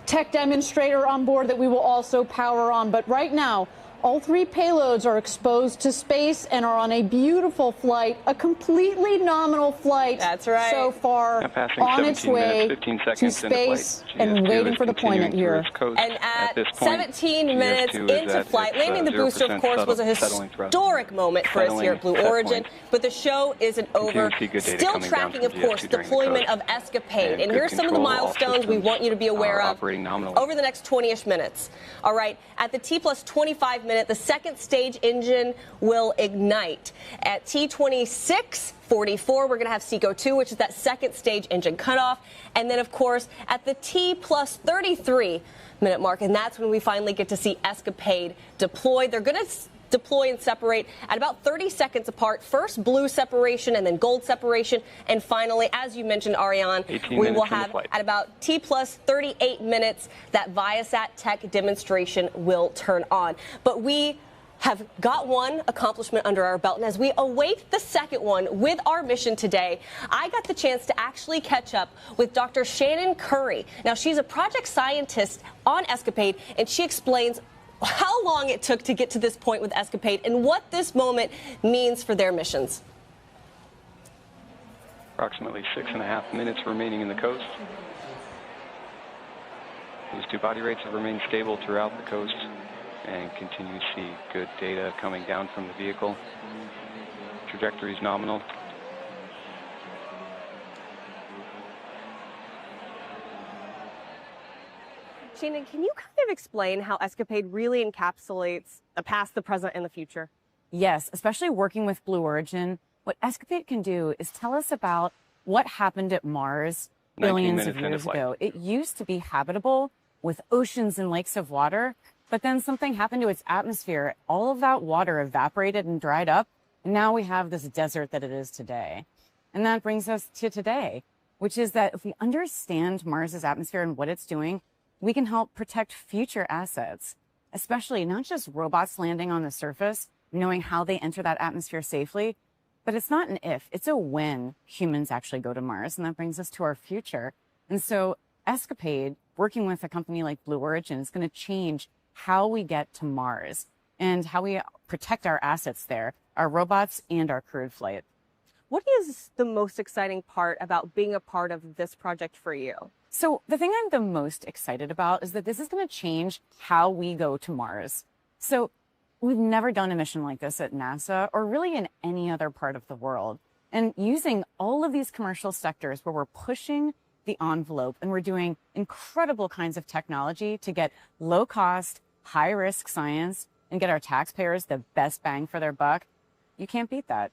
tech demonstrator on board that we will also power on. But right now, all three payloads are exposed to space and are on a beautiful flight, a completely nominal flight. That's right. So far on its way to space and waiting for deployment here. And at 17 minutes into flight, landing the booster, of course, was a historic moment for us here at Blue Origin. But the show isn't over. Still tracking, of course, deployment of Escapade. And here's some of the milestones we want you to be aware of over the next 20-ish minutes. All right, at the T+25 minute, the second stage engine will ignite. At T26:44, we're going to have SECO 2, which is that second stage engine cutoff. And then, of course, at the T+33 minute mark, and that's when we finally get to see Escapade deployed. They're going to deploy and separate at about 30 seconds apart. First blue separation and then gold separation. And finally, as you mentioned, Ariane, we will have at about T+38 minutes that Viasat tech demonstration will turn on. But we have got one accomplishment under our belt. And as we await the second one with our mission today, I got the chance to actually catch up with Dr. Shannon Curry. Now, she's a project scientist on Escapade, and she explains how long it took to get to this point with Escapade and what this moment means for their missions. Approximately 6.5 minutes remaining in the coast. These two body rates have remained stable throughout the coast and continue to see good data coming down from the vehicle. Trajectory is nominal. Shannon, can you kind of explain how Escapade really encapsulates the past, the present, and the future? Yes, especially working with Blue Origin. What Escapade can do is tell us about what happened at Mars billions of years ago. It used to be habitable with oceans and lakes of water, but then something happened to its atmosphere. All of that water evaporated and dried up, and now we have this desert that it is today. And that brings us to today, which is that if we understand Mars's atmosphere and what it's doing, we can help protect future assets. especially not just robots landing on the surface, knowing how they enter that atmosphere safely, but it's not an if, it's a when humans actually go to Mars. And that brings us to our future. And so Escapade, working with a company like Blue Origin, is going to change how we get to Mars and how we protect our assets there, our robots and our crewed flight. What is the most exciting part about being a part of this project for you? So the thing I'm the most excited about is that this is going to change how we go to Mars. So we've never done a mission like this at NASA or really in any other part of the world. And using all of these commercial sectors where we're pushing the envelope and we're doing incredible kinds of technology to get low cost, high risk science and get our taxpayers the best bang for their buck, you can't beat that.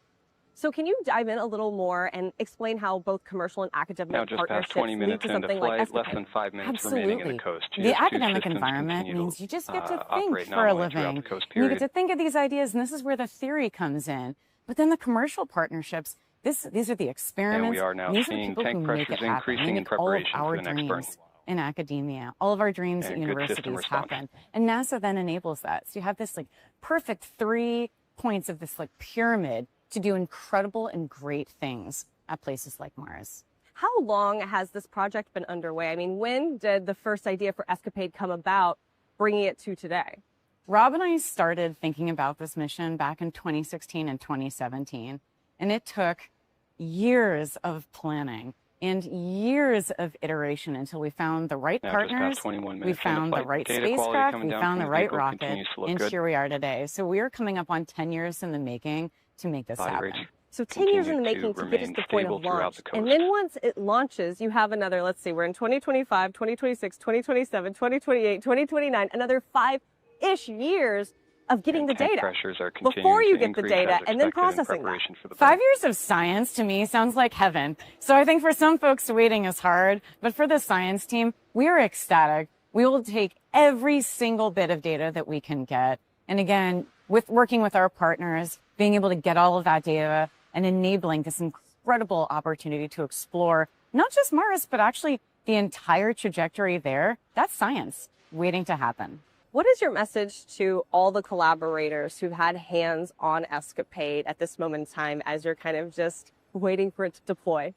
So can you dive in a little more and explain how both commercial and academic now just partnerships past 20 minutes lead to into something flight, like less Escapade? than 5 minutes Absolutely. remaining in the coast. The academic environment means you just get to think for a living. You get to think of these ideas, and this is where the theory comes in. But then the commercial partnerships, these are the experiments. And we are now these are the seeing people tank who make pressures it happen. increasing They in make all of preparation our for the next burn. dreams in academia, all of our dreams at And good system universities response. happen. And NASA then enables that. So you have this like perfect 3 points of this like pyramid to do incredible and great things at places like Mars. How long has this project been underway? I mean, when did the first idea for Escapade come about, bringing it to today? Rob and I started thinking about this mission back in 2016 and 2017, and it took years of planning and years of iteration until we found the right Now, just partners, past 21 we minutes found into the flight. right Data quality spacecraft, coming we down found from the the right vehicle rocket, continues to look and good. here we are today. So we're coming up on 10 years in the making to make this Body happen. rates So 10 years in the continue making to to get us remain to the point stable of throughout launch. the And coast. then once it launches, you have another, let's see, we're in 2025, 2026, 2027, 2028, 2029, another 5-ish years of getting the Tank data pressures are before continuing you to get the increase data as and then expected in processing that. preparation for the 5 years of science to me sounds like heaven. So I think for some folks, waiting is hard. But for the science team, we are ecstatic. We will take every single bit of data that we can get. And again, with working with our partners, being able to get all of that data and enabling this incredible opportunity to explore not just Mars, but actually the entire trajectory there, that's science waiting to happen. What is your message to all the collaborators who've had hands on Escapade at this moment in time as you're kind of just waiting for it to deploy?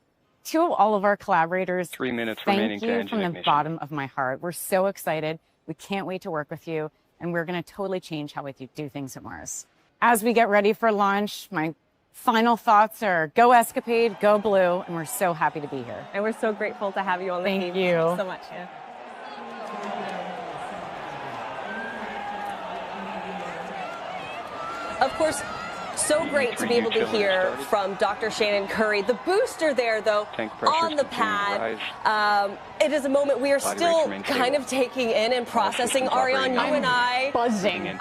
To all of our collaborators, 3 minutes remaining thank to you engine from the ignition. bottom of my heart. We're so excited. We can't wait to work with you, and we're going to totally change how we do things at Mars. As we get ready for launch, my final thoughts are go Escapade, go Blue, and we're so happy to be here. And we're so grateful to have you on the Thank team. you. Thank you so much. Yeah. Of course, so great to be able to hear from Dr. Shannon Curry. The booster there, though, on the pad. It is a moment we are still kind of taking in and processing. Ariane, you and I. Buzzing.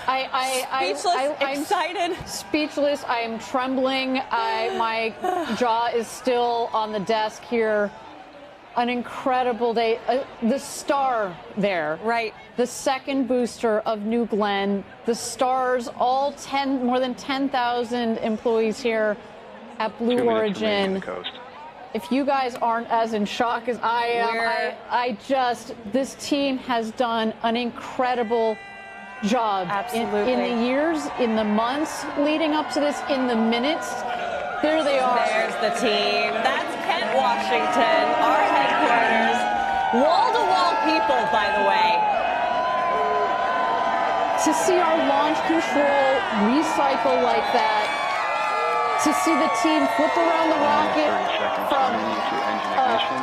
I'm excited. Speechless. I am trembling. My jaw is still on the desk here. An incredible day. The star there. Right. The second booster of New Glenn. The stars, all more than 10,000 employees here at Blue Origin. If you guys aren't as in shock as I am, this team has done an incredible job. Absolutely. In the years, in the months leading up to this, in the minutes. There they are. There's the team. That's Kent, Washington, our headquarters. Wall-to-wall people, by the way. To see our launch control recycle like that, to see the team flip around the rocket from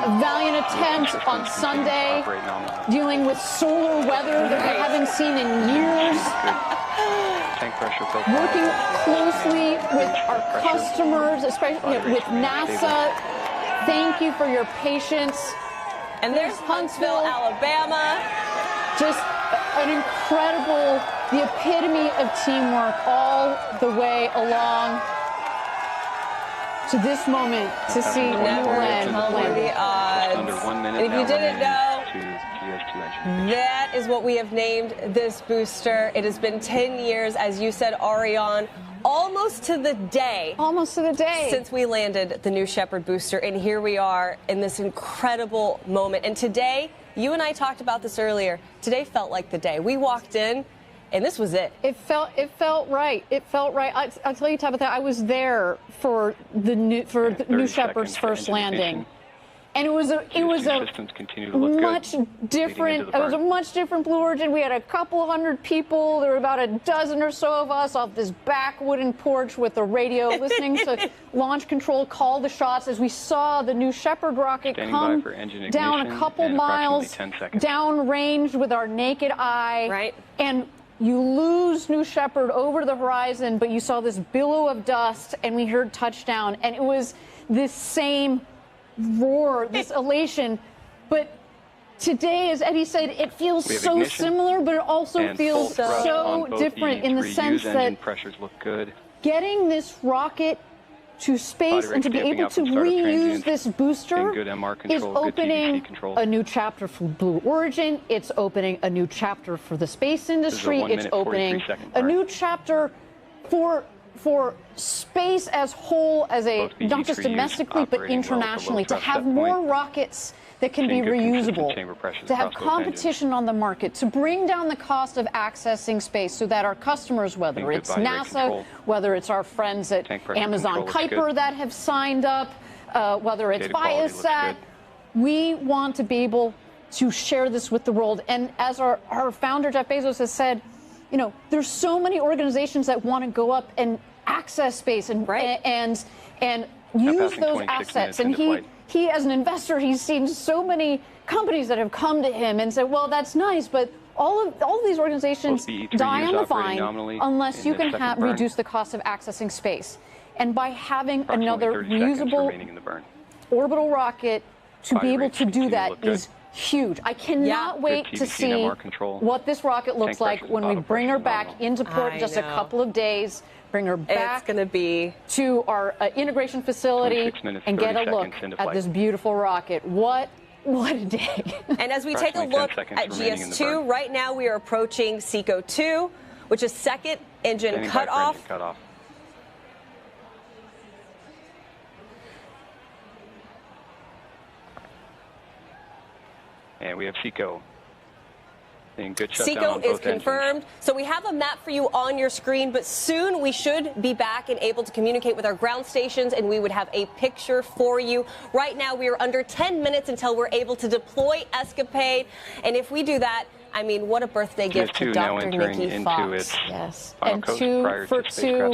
a valiant attempt on Sunday, dealing with solar weather that we haven't seen in years. Working closely with our customers, especially with NASA. Thank you for your patience. And there's Huntsville, Alabama. Just an incredible, the epitome of teamwork all the way along to this moment to see New Glenn the odds. Under 1 minute And if you now didn't remaining know, to GS2 engine. that is what we have named this booster. It has been 10 years, as you said, Ariane, almost to the day. Almost to the day. Since we landed the New Shepard booster. And here we are in this incredible moment. And today you and I talked about this earlier. Today felt like the day. We walked in, and this was it. It felt right. It felt right. I'll tell you, Tabitha, I was there for the New Shepard's first landing. And it was a much different. It was a much different Blue Origin. We had a couple hundred people. There were about a dozen or so of us off this back wooden porch with the radio, listening to launch control call the shots as we saw the New Shepard rocket come down a couple miles downrange with our naked eye. Right. And you lose New Shepard over the horizon, but you saw this billow of dust, and we heard touchdown, and it was this same roar, this elation. But today, as Eddie said, it feels so similar, but it also feels so different in the sense that pressures look good. Getting this rocket to space and to be able to reuse this booster is opening a new chapter for Blue Origin. It's opening a new chapter for the space industry. It's opening a new chapter for space as whole, as a not just domestically but internationally, to have more rockets that can be reusable, to have competition on the market, to bring down the cost of accessing space so that our customers, whether it's NASA, whether it's our friends at Amazon Kuiper that have signed up, whether it's Viasat, we want to be able to share this with the world. And as our founder, Jeff Bezos, has said, you know, there's so many organizations that want to go up and access space and use those assets. And he, as an investor, he's seen so many companies that have come to him and said, well, that's nice, but all of these organizations die on the vine unless you can reduce the cost of accessing space. And by having another reusable orbital rocket to be able to do that is huge. I cannot wait to see what this rocket looks like when we bring her back into port in just a couple of days. Bring her back to our integration facility and get a look at this beautiful rocket. What a day. And as we take a look at GS2, right now we are approaching SECO 2, which is second engine cutoff. And we have SECO. Good SECO is confirmed. So we have a map for you on your screen, but soon we should be back and able to communicate with our ground stations, and we would have a picture for you. Right now, we are under 10 minutes until we're able to deploy Escapade. And if we do that, I mean, what a birthday gift to Dr. Nikki Fox. Yes. And two for two.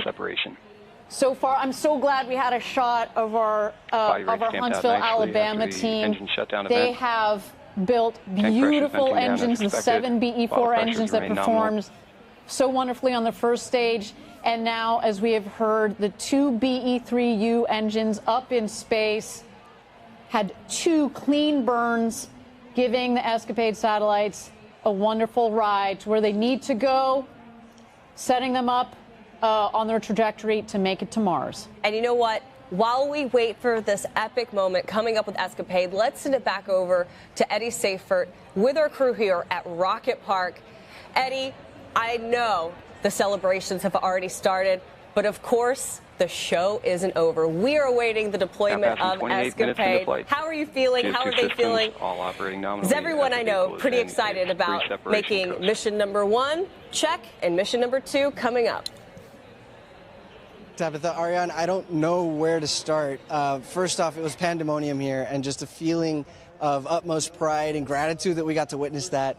So far, I'm so glad we had a shot of our Huntsville, Alabama team. They have built beautiful engines, the 7 BE4 engines that performed so wonderfully on the first stage. And now, as we have heard, the 2 BE3U engines up in space had 2 clean burns, giving the Escapade satellites a wonderful ride to where they need to go, setting them up on their trajectory to make it to Mars. And you know what? While we wait for this epic moment coming up with Escapade, let's send it back over to Eddie Seifert with our crew here at Rocket Park. Eddie, I know the celebrations have already started, but of course, the show isn't over. We are awaiting the deployment of Escapade. How are you feeling? How are they feeling? All operating nominally. Is everyone I know pretty excited about making mission number 1 check and mission number 2 coming up? Tabitha, Ariane, I don't know where to start. First off, it was pandemonium here, and just a feeling of utmost pride and gratitude that we got to witness that.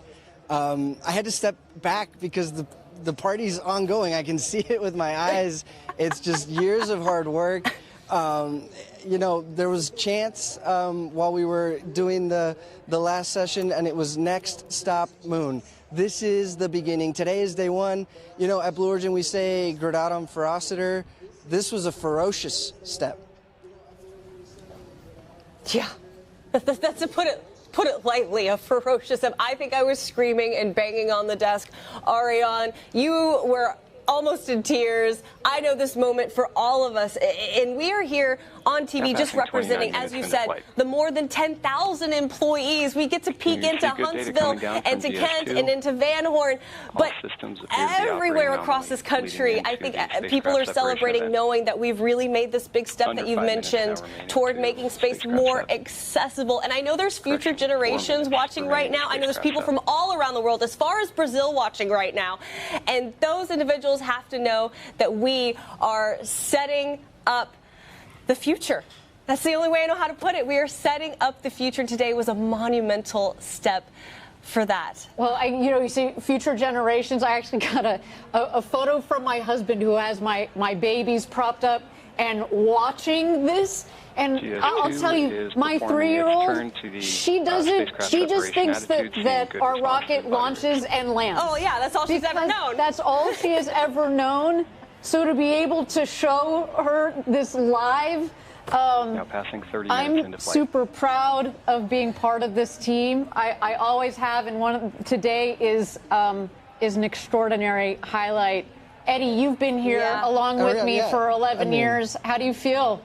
I had to step back because the party's ongoing. I can see it with my eyes. It's just years of hard work. You know, there was chants while we were doing the last session, and it was next stop Moon. This is the beginning. Today is day 1. You know, at Blue Origin we say gradatum ferociter. This was a ferocious step. Yeah, that's to put it lightly, a ferocious step. I think I was screaming and banging on the desk. Ariane, you were almost in tears. I know this moment for all of us, and we are here on TV just representing, as you said, the more than 10,000 employees. We get to peek into Huntsville and to Kent and into Van Horn, but everywhere across this country, I think people are celebrating knowing that we've really made this big step that you've mentioned toward making space more accessible. And I know there's future generations watching right now. I know there's people from all around the world, as far as Brazil, watching right now. And those individuals have to know that we are setting up the future. That's the only way I know how to put it. We are setting up the future. Today was a monumental step for that. Well, you see, future generations. I actually got a photo from my husband who has my babies propped up and watching this. And I'll tell you, my 3-year-old, she doesn't. She just thinks that our rocket launches and lands. Oh yeah, that's all she's ever known. That's all she has ever known. So to be able to show her this live, now passing 30 minutes into I'm flight. super proud of being part of this team. I always have, and today is an extraordinary highlight. Eddie, you've been here along with me for 11 years. How do you feel?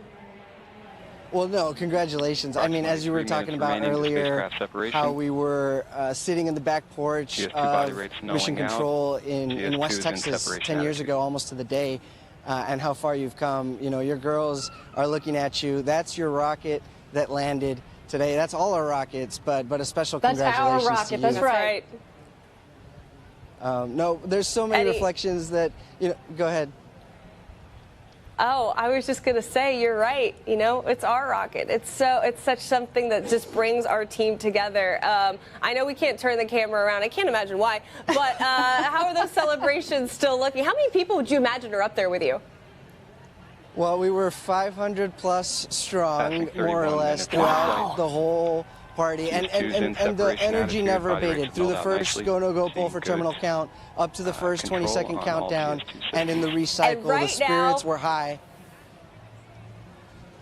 Well, no, congratulations. I mean, as you were talking about earlier, how we were sitting in the back porch of Mission Control in West Texas 10 years ago, almost to the day, and how far you've come. You know, your girls are looking at you. That's your rocket that landed today. That's all our rockets, but a special congratulations to you. That's our rocket. That's right. No, there's so many reflections that, go ahead. Oh, I was just going to say, you're right. You know, it's our rocket. It's such something that just brings our team together. I know we can't turn the camera around. I can't imagine why. But how are those celebrations still looking? How many people would you imagine are up there with you? Well, we were 500 plus strong, more or less, throughout the whole party, and the energy never abated through the first go-no-go poll for terminal count up to the first 20-second countdown, and in the recycle, the spirits were high.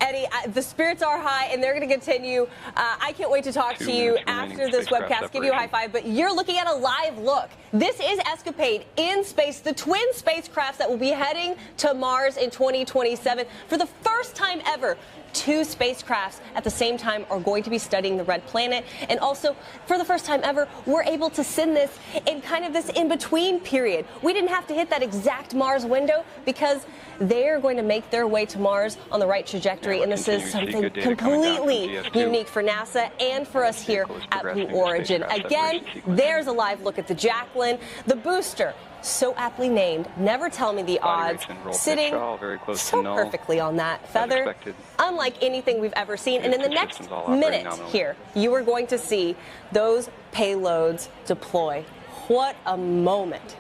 Eddie, the spirits are high, and they're going to continue. I can't wait to talk to you after this webcast, give you a high five, but you're looking at a live look. This is Escapade in space, the twin spacecrafts that will be heading to Mars in 2027. For the first time ever, 2 spacecrafts at the same time are going to be studying the red planet. And also, for the first time ever, we're able to send this in kind of this in-between period. We didn't have to hit that exact Mars window because they're going to make their way to Mars on the right trajectory. And this is something completely unique for NASA and for us here at Blue Origin. Again, there's a live look at the Jacqueline, the booster. So aptly named, never tell me the odds, sitting so perfectly on that feather, unlike anything we've ever seen. And in the next minute here, you are going to see those payloads deploy. What a moment.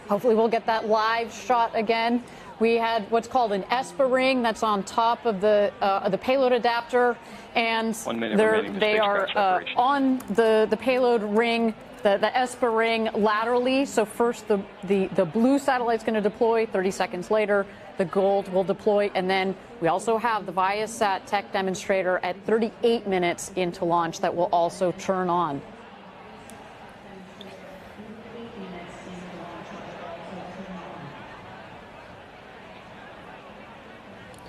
Hopefully we'll get that live shot again. We had what's called an ESPA ring that's on top of the payload adapter, and they are on the payload ring. The ESPA ring laterally. So first the blue satellite's going to deploy. 30 seconds later, the gold will deploy. And then we also have the Viasat tech demonstrator at 38 minutes into launch that will also turn on.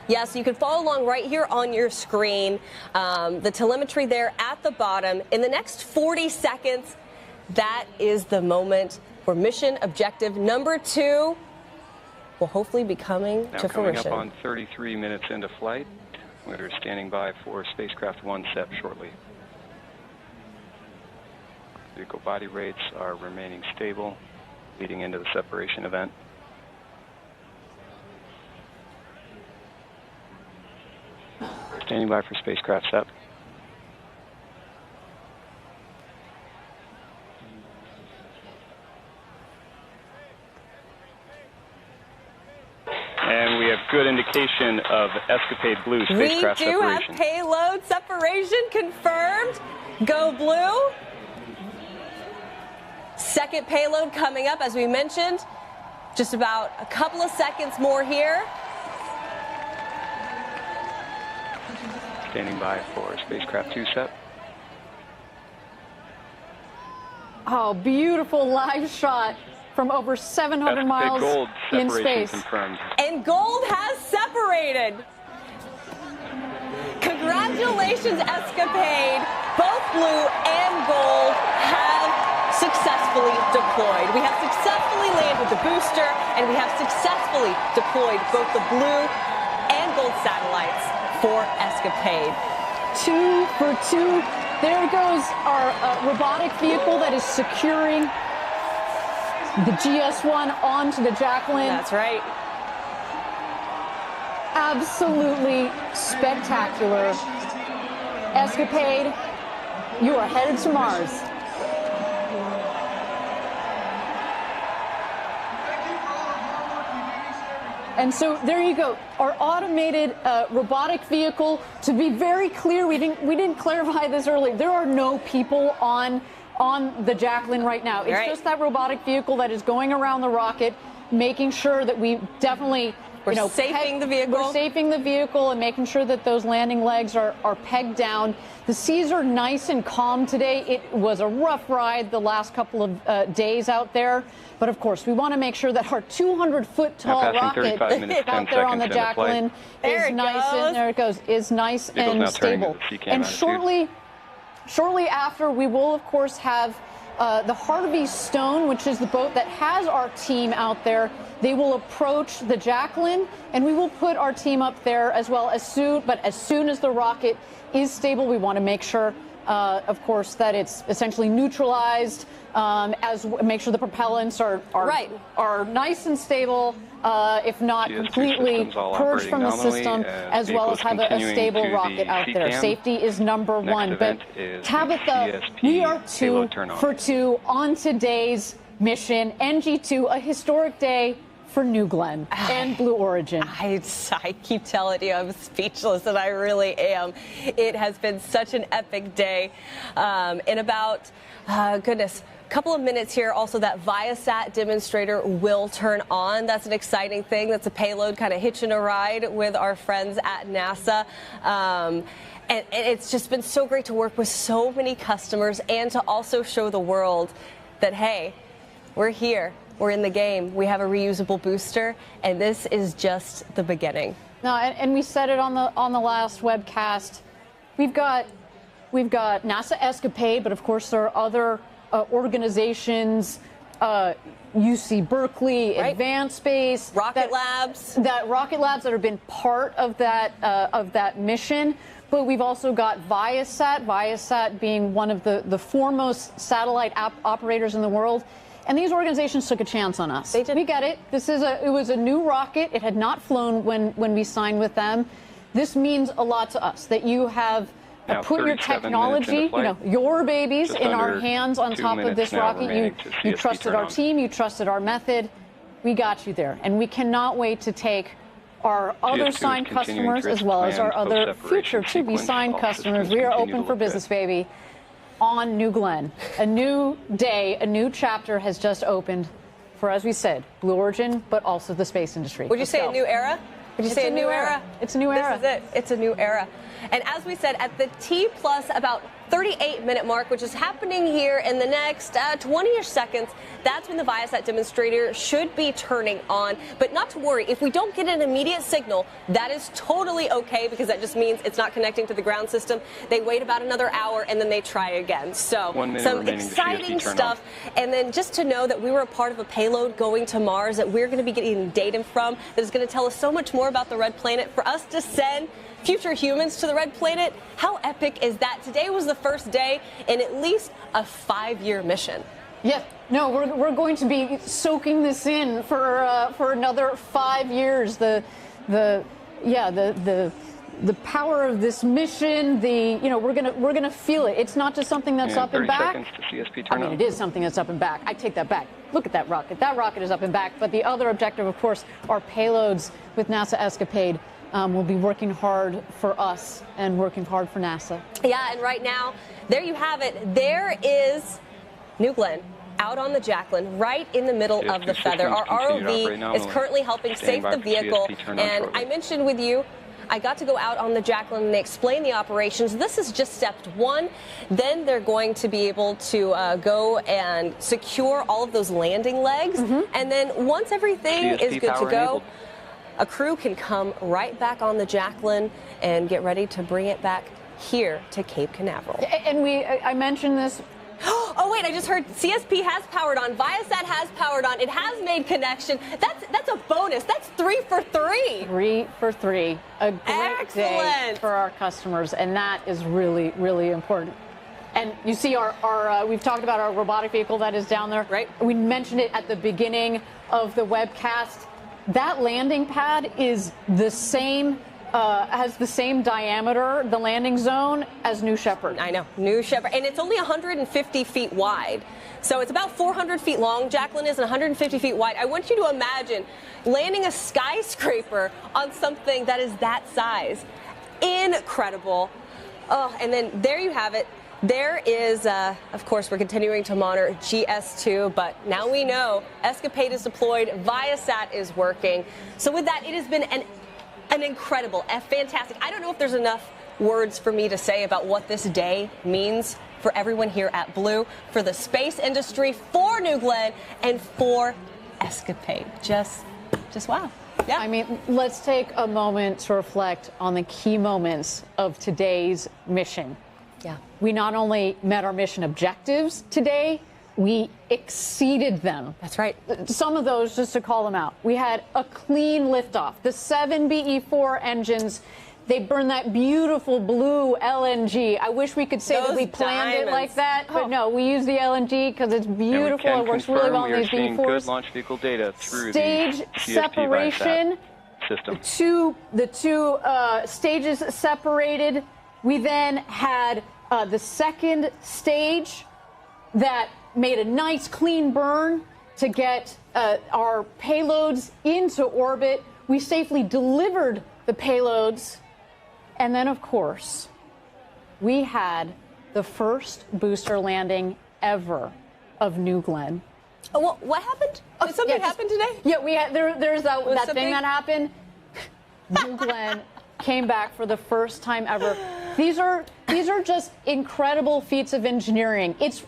Yes, you can follow along right here on your screen. The telemetry there at the bottom. In the next 40 seconds, that is the moment where mission objective number 2 will hopefully be coming to fruition. Coming up on 33 minutes into flight. We're standing by for spacecraft 1 set shortly. Vehicle body rates are remaining stable, leading into the separation event. Standing by for spacecraft set. And we have good indication of Escapade Blue spacecraft separation. We do have payload separation confirmed. Go Blue. Second payload coming up, as we mentioned. Just about a couple of seconds more here. Standing by for spacecraft 2 set. Oh, beautiful live shot from over 700 miles Gold in separation space. confirmed. And Gold has separated. Congratulations, Escapade. Both Blue and Gold have successfully deployed. We have successfully landed the booster, and we have successfully deployed both the Blue and Gold satellites for Escapade. 2 for 2. There goes our robotic vehicle that is securing the GS1 onto the Jacqueline. That's right. Absolutely spectacular. Escapade, you are headed to Mars. And so there you go, our automated robotic vehicle. To be very clear, we didn't clarify this earlier. There are no people on the Jacqueline right now. It's just that robotic vehicle that is going around the rocket, making sure that we definitely We're safing the vehicle. We're safing the vehicle and making sure that those landing legs are pegged down. The seas are nice and calm today. It was a rough ride the last couple of days out there. But of course, we want to make sure that our 200-foot tall rocket out there on the Jacqueline is nice, and there it goes, is nice and stable. And shortly after, we will of course have the Harvey Stone, which is the boat that has our team out there. They will approach the Jacqueline, and we will put our team up there as well as soon as the rocket is stable, we want to make sure, of course, that it's essentially neutralized, make sure the propellants are nice and stable, if not completely purged from the system, as well as have a stable rocket out there. Safety is number one. But Tabitha, we are 2 for 2 on today's mission. NG2, a historic day for New Glenn and Blue Origin. I keep telling you, I'm speechless, and I really am. It has been such an epic day. In about, couple of minutes here, also that Viasat demonstrator will turn on. That's an exciting thing. That's a payload kind of hitching a ride with our friends at NASA. And it's just been so great to work with so many customers and to also show the world that, hey, we're here. We're in the game. We have a reusable booster, and this is just the beginning. No, and we said it on the last webcast. We've got NASA Escapade, but of course there are other organizations, UC Berkeley, Advanced Space, Rocket Labs that have been part of that mission. But we've also got Viasat being one of the foremost satellite operators in the world. And these organizations took a chance on us. They did. We get it. It was a new rocket. It had not flown when we signed with them. This means a lot to us that you have put your technology, your babies in our hands on top of this rocket. You trusted our team. You trusted our method. We got you there. And we cannot wait to take our other signed customers as well as our other future to-be signed customers. We are open for business, baby. On New Glenn. A new day, a new chapter has just opened for, as we said, Blue Origin, but also the space industry. Would you say a new era? Would you say a new era? It's a new era. This is it. It's a new era. And as we said, at the T plus about 38-minute mark, which is happening here in the next 20-ish seconds, that's when the Viasat demonstrator should be turning on. But not to worry, if we don't get an immediate signal, that is totally okay, because that just means it's not connecting to the ground system. They wait about another hour, and then they try again. So some exciting stuff. And then just to know that we were a part of a payload going to Mars that we're going to be getting data from that is going to tell us so much more about the Red Planet. For us to send future humans to the Red Planet, how epic is that? Today was the first day in at least a 5-year mission. Yeah, no, we're going to be soaking this in for another 5 years. The power of this mission. We're gonna feel it. It's not just something that's up and back. 30 seconds to CSP turn on. It is something that's up and back. I take that back. Look at that rocket. That rocket is up and back. But the other objective, of course, are payloads with NASA Escapade. We'll be working hard for us and working hard for NASA. Yeah, and right now, there you have it. There is New Glenn out on the Jacqueline, right in the middle of the feather. Our ROV is currently helping save the vehicle. And I mentioned with you, I got to go out on the Jacqueline and they explain the operations. This is just step 1. Then they're going to be able to go and secure all of those landing legs. And then once everything is good to go, a crew can come right back on the Jacqueline and get ready to bring it back here to Cape Canaveral. And I mentioned this. Oh, wait, I just heard CSP has powered on. Viasat has powered on. It has made connection. That's a bonus. That's 3 for 3. 3 for 3. A great day for our customers. And that is really, really important. And you see we've talked about our robotic vehicle that is down there. Right. We mentioned it at the beginning of the webcast. That landing pad is the same, has the same diameter, the landing zone, as New Shepard. I know, New Shepard. And it's only 150 feet wide. So it's about 400 feet long, Jacqueline is, and 150 feet wide. I want you to imagine landing a skyscraper on something that is that size. Incredible. Oh, and then there you have it. There is, of course, we're continuing to monitor GS2, but now we know Escapade is deployed, Viasat is working. So with that, it has been an incredible, fantastic. I don't know if there's enough words for me to say about what this day means for everyone here at Blue, for the space industry, for New Glenn, and for Escapade. Just wow. Yeah. I mean, let's take a moment to reflect on the key moments of today's mission. Yeah. We not only met our mission objectives today, we exceeded them. That's right. Some of those, just to call them out. We had a clean liftoff. The 7 BE-4 engines, they burn that beautiful blue LNG. I wish we could say that we planned it like that, but no, we use the LNG because it's beautiful. It works really well on these BE-4s. Good launch vehicle data through stage the separation. System. The two stages separated. We then had the second stage that made a nice clean burn to get our payloads into orbit. We safely delivered the payloads. And then, of course, we had the first booster landing ever of New Glenn. Oh, what happened? Did something happen today? Yeah, we had, there's that thing that happened. New Glenn came back for the first time ever. These are just incredible feats of engineering. It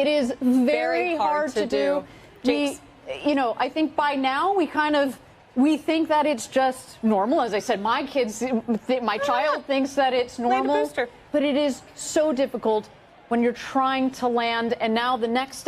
is very hard to do. I think by now we think that it's just normal. As I said, my child thinks that it's normal, but it is so difficult when you're trying to land. And now the next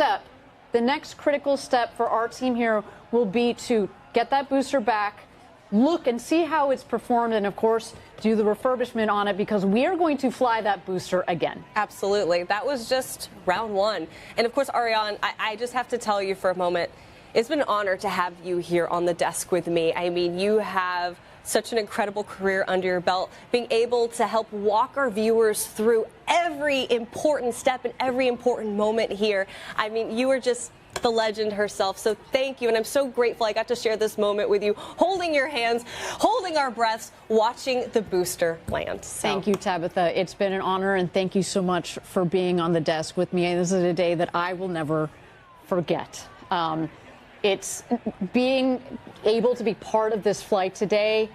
critical step for our team here will be to get that booster back, look and see how it's performed, and of course do the refurbishment on it, because we are going to fly that booster again. Absolutely. That was just round 1. And of course, Ariane, I just have to tell you for a moment, it's been an honor to have you here on the desk with me. I mean, you have such an incredible career under your belt, being able to help walk our viewers through every important step and every important moment here. I mean, you are just the legend herself. So thank you. And I'm so grateful I got to share this moment with you, holding your hands, holding our breaths, watching the booster land. Thank you, Tabitha. It's been an honor, and thank you so much for being on the desk with me. And this is a day that I will never forget. It's being able to be part of this flight today.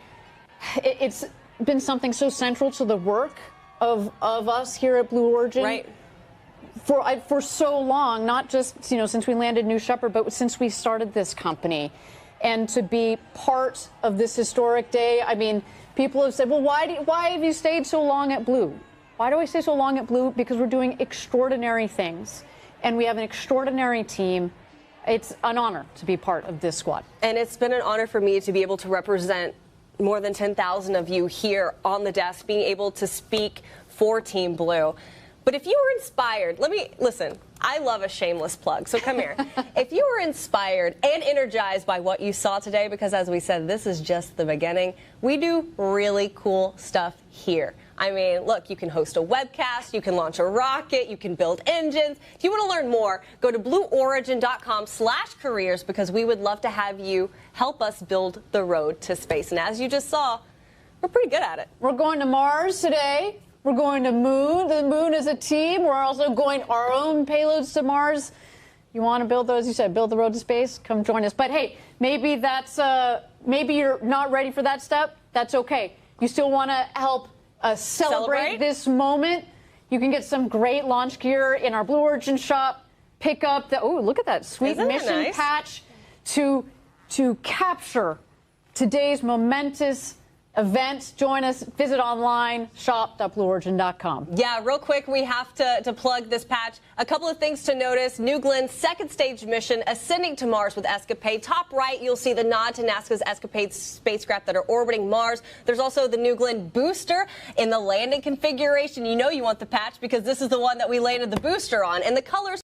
It's been something so central to the work of us here at Blue Origin. Right. For so long, not just since we landed New Shepard, but since we started this company. And to be part of this historic day, I mean, people have said, well, why have you stayed so long at Blue? Why do I stay so long at Blue? Because we're doing extraordinary things, and we have an extraordinary team. It's an honor to be part of this squad. And it's been an honor for me to be able to represent more than 10,000 of you here on the desk, being able to speak for Team Blue. But if you were inspired, listen, I love a shameless plug, so come here. If you were inspired and energized by what you saw today, because as we said, this is just the beginning, we do really cool stuff here. I mean, look, you can host a webcast, you can launch a rocket, you can build engines. If you want to learn more, go to blueorigin.com/careers, because we would love to have you help us build the road to space. And as you just saw, we're pretty good at it. We're going to Mars today. We're going to Moon. The Moon is a team. We're also going our own payloads to Mars. You want to build those? You said build the road to space. Come join us. But hey, maybe you're not ready for that step. That's okay. you still want to help celebrate this moment, you can get some great launch gear in our Blue Origin shop. Pick up the, oh, look at that sweet mission patch to capture today's momentous event. Join us, visit online, shop.blueorigin.com. Yeah, real quick, we have to plug this patch. A couple of things to notice. New Glenn's second stage mission, ascending to Mars with Escapade. Top right, you'll see the nod to NASA's Escapade spacecraft that are orbiting Mars. There's also the New Glenn booster in the landing configuration. You know you want the patch because this is the one that we landed the booster on. And the colors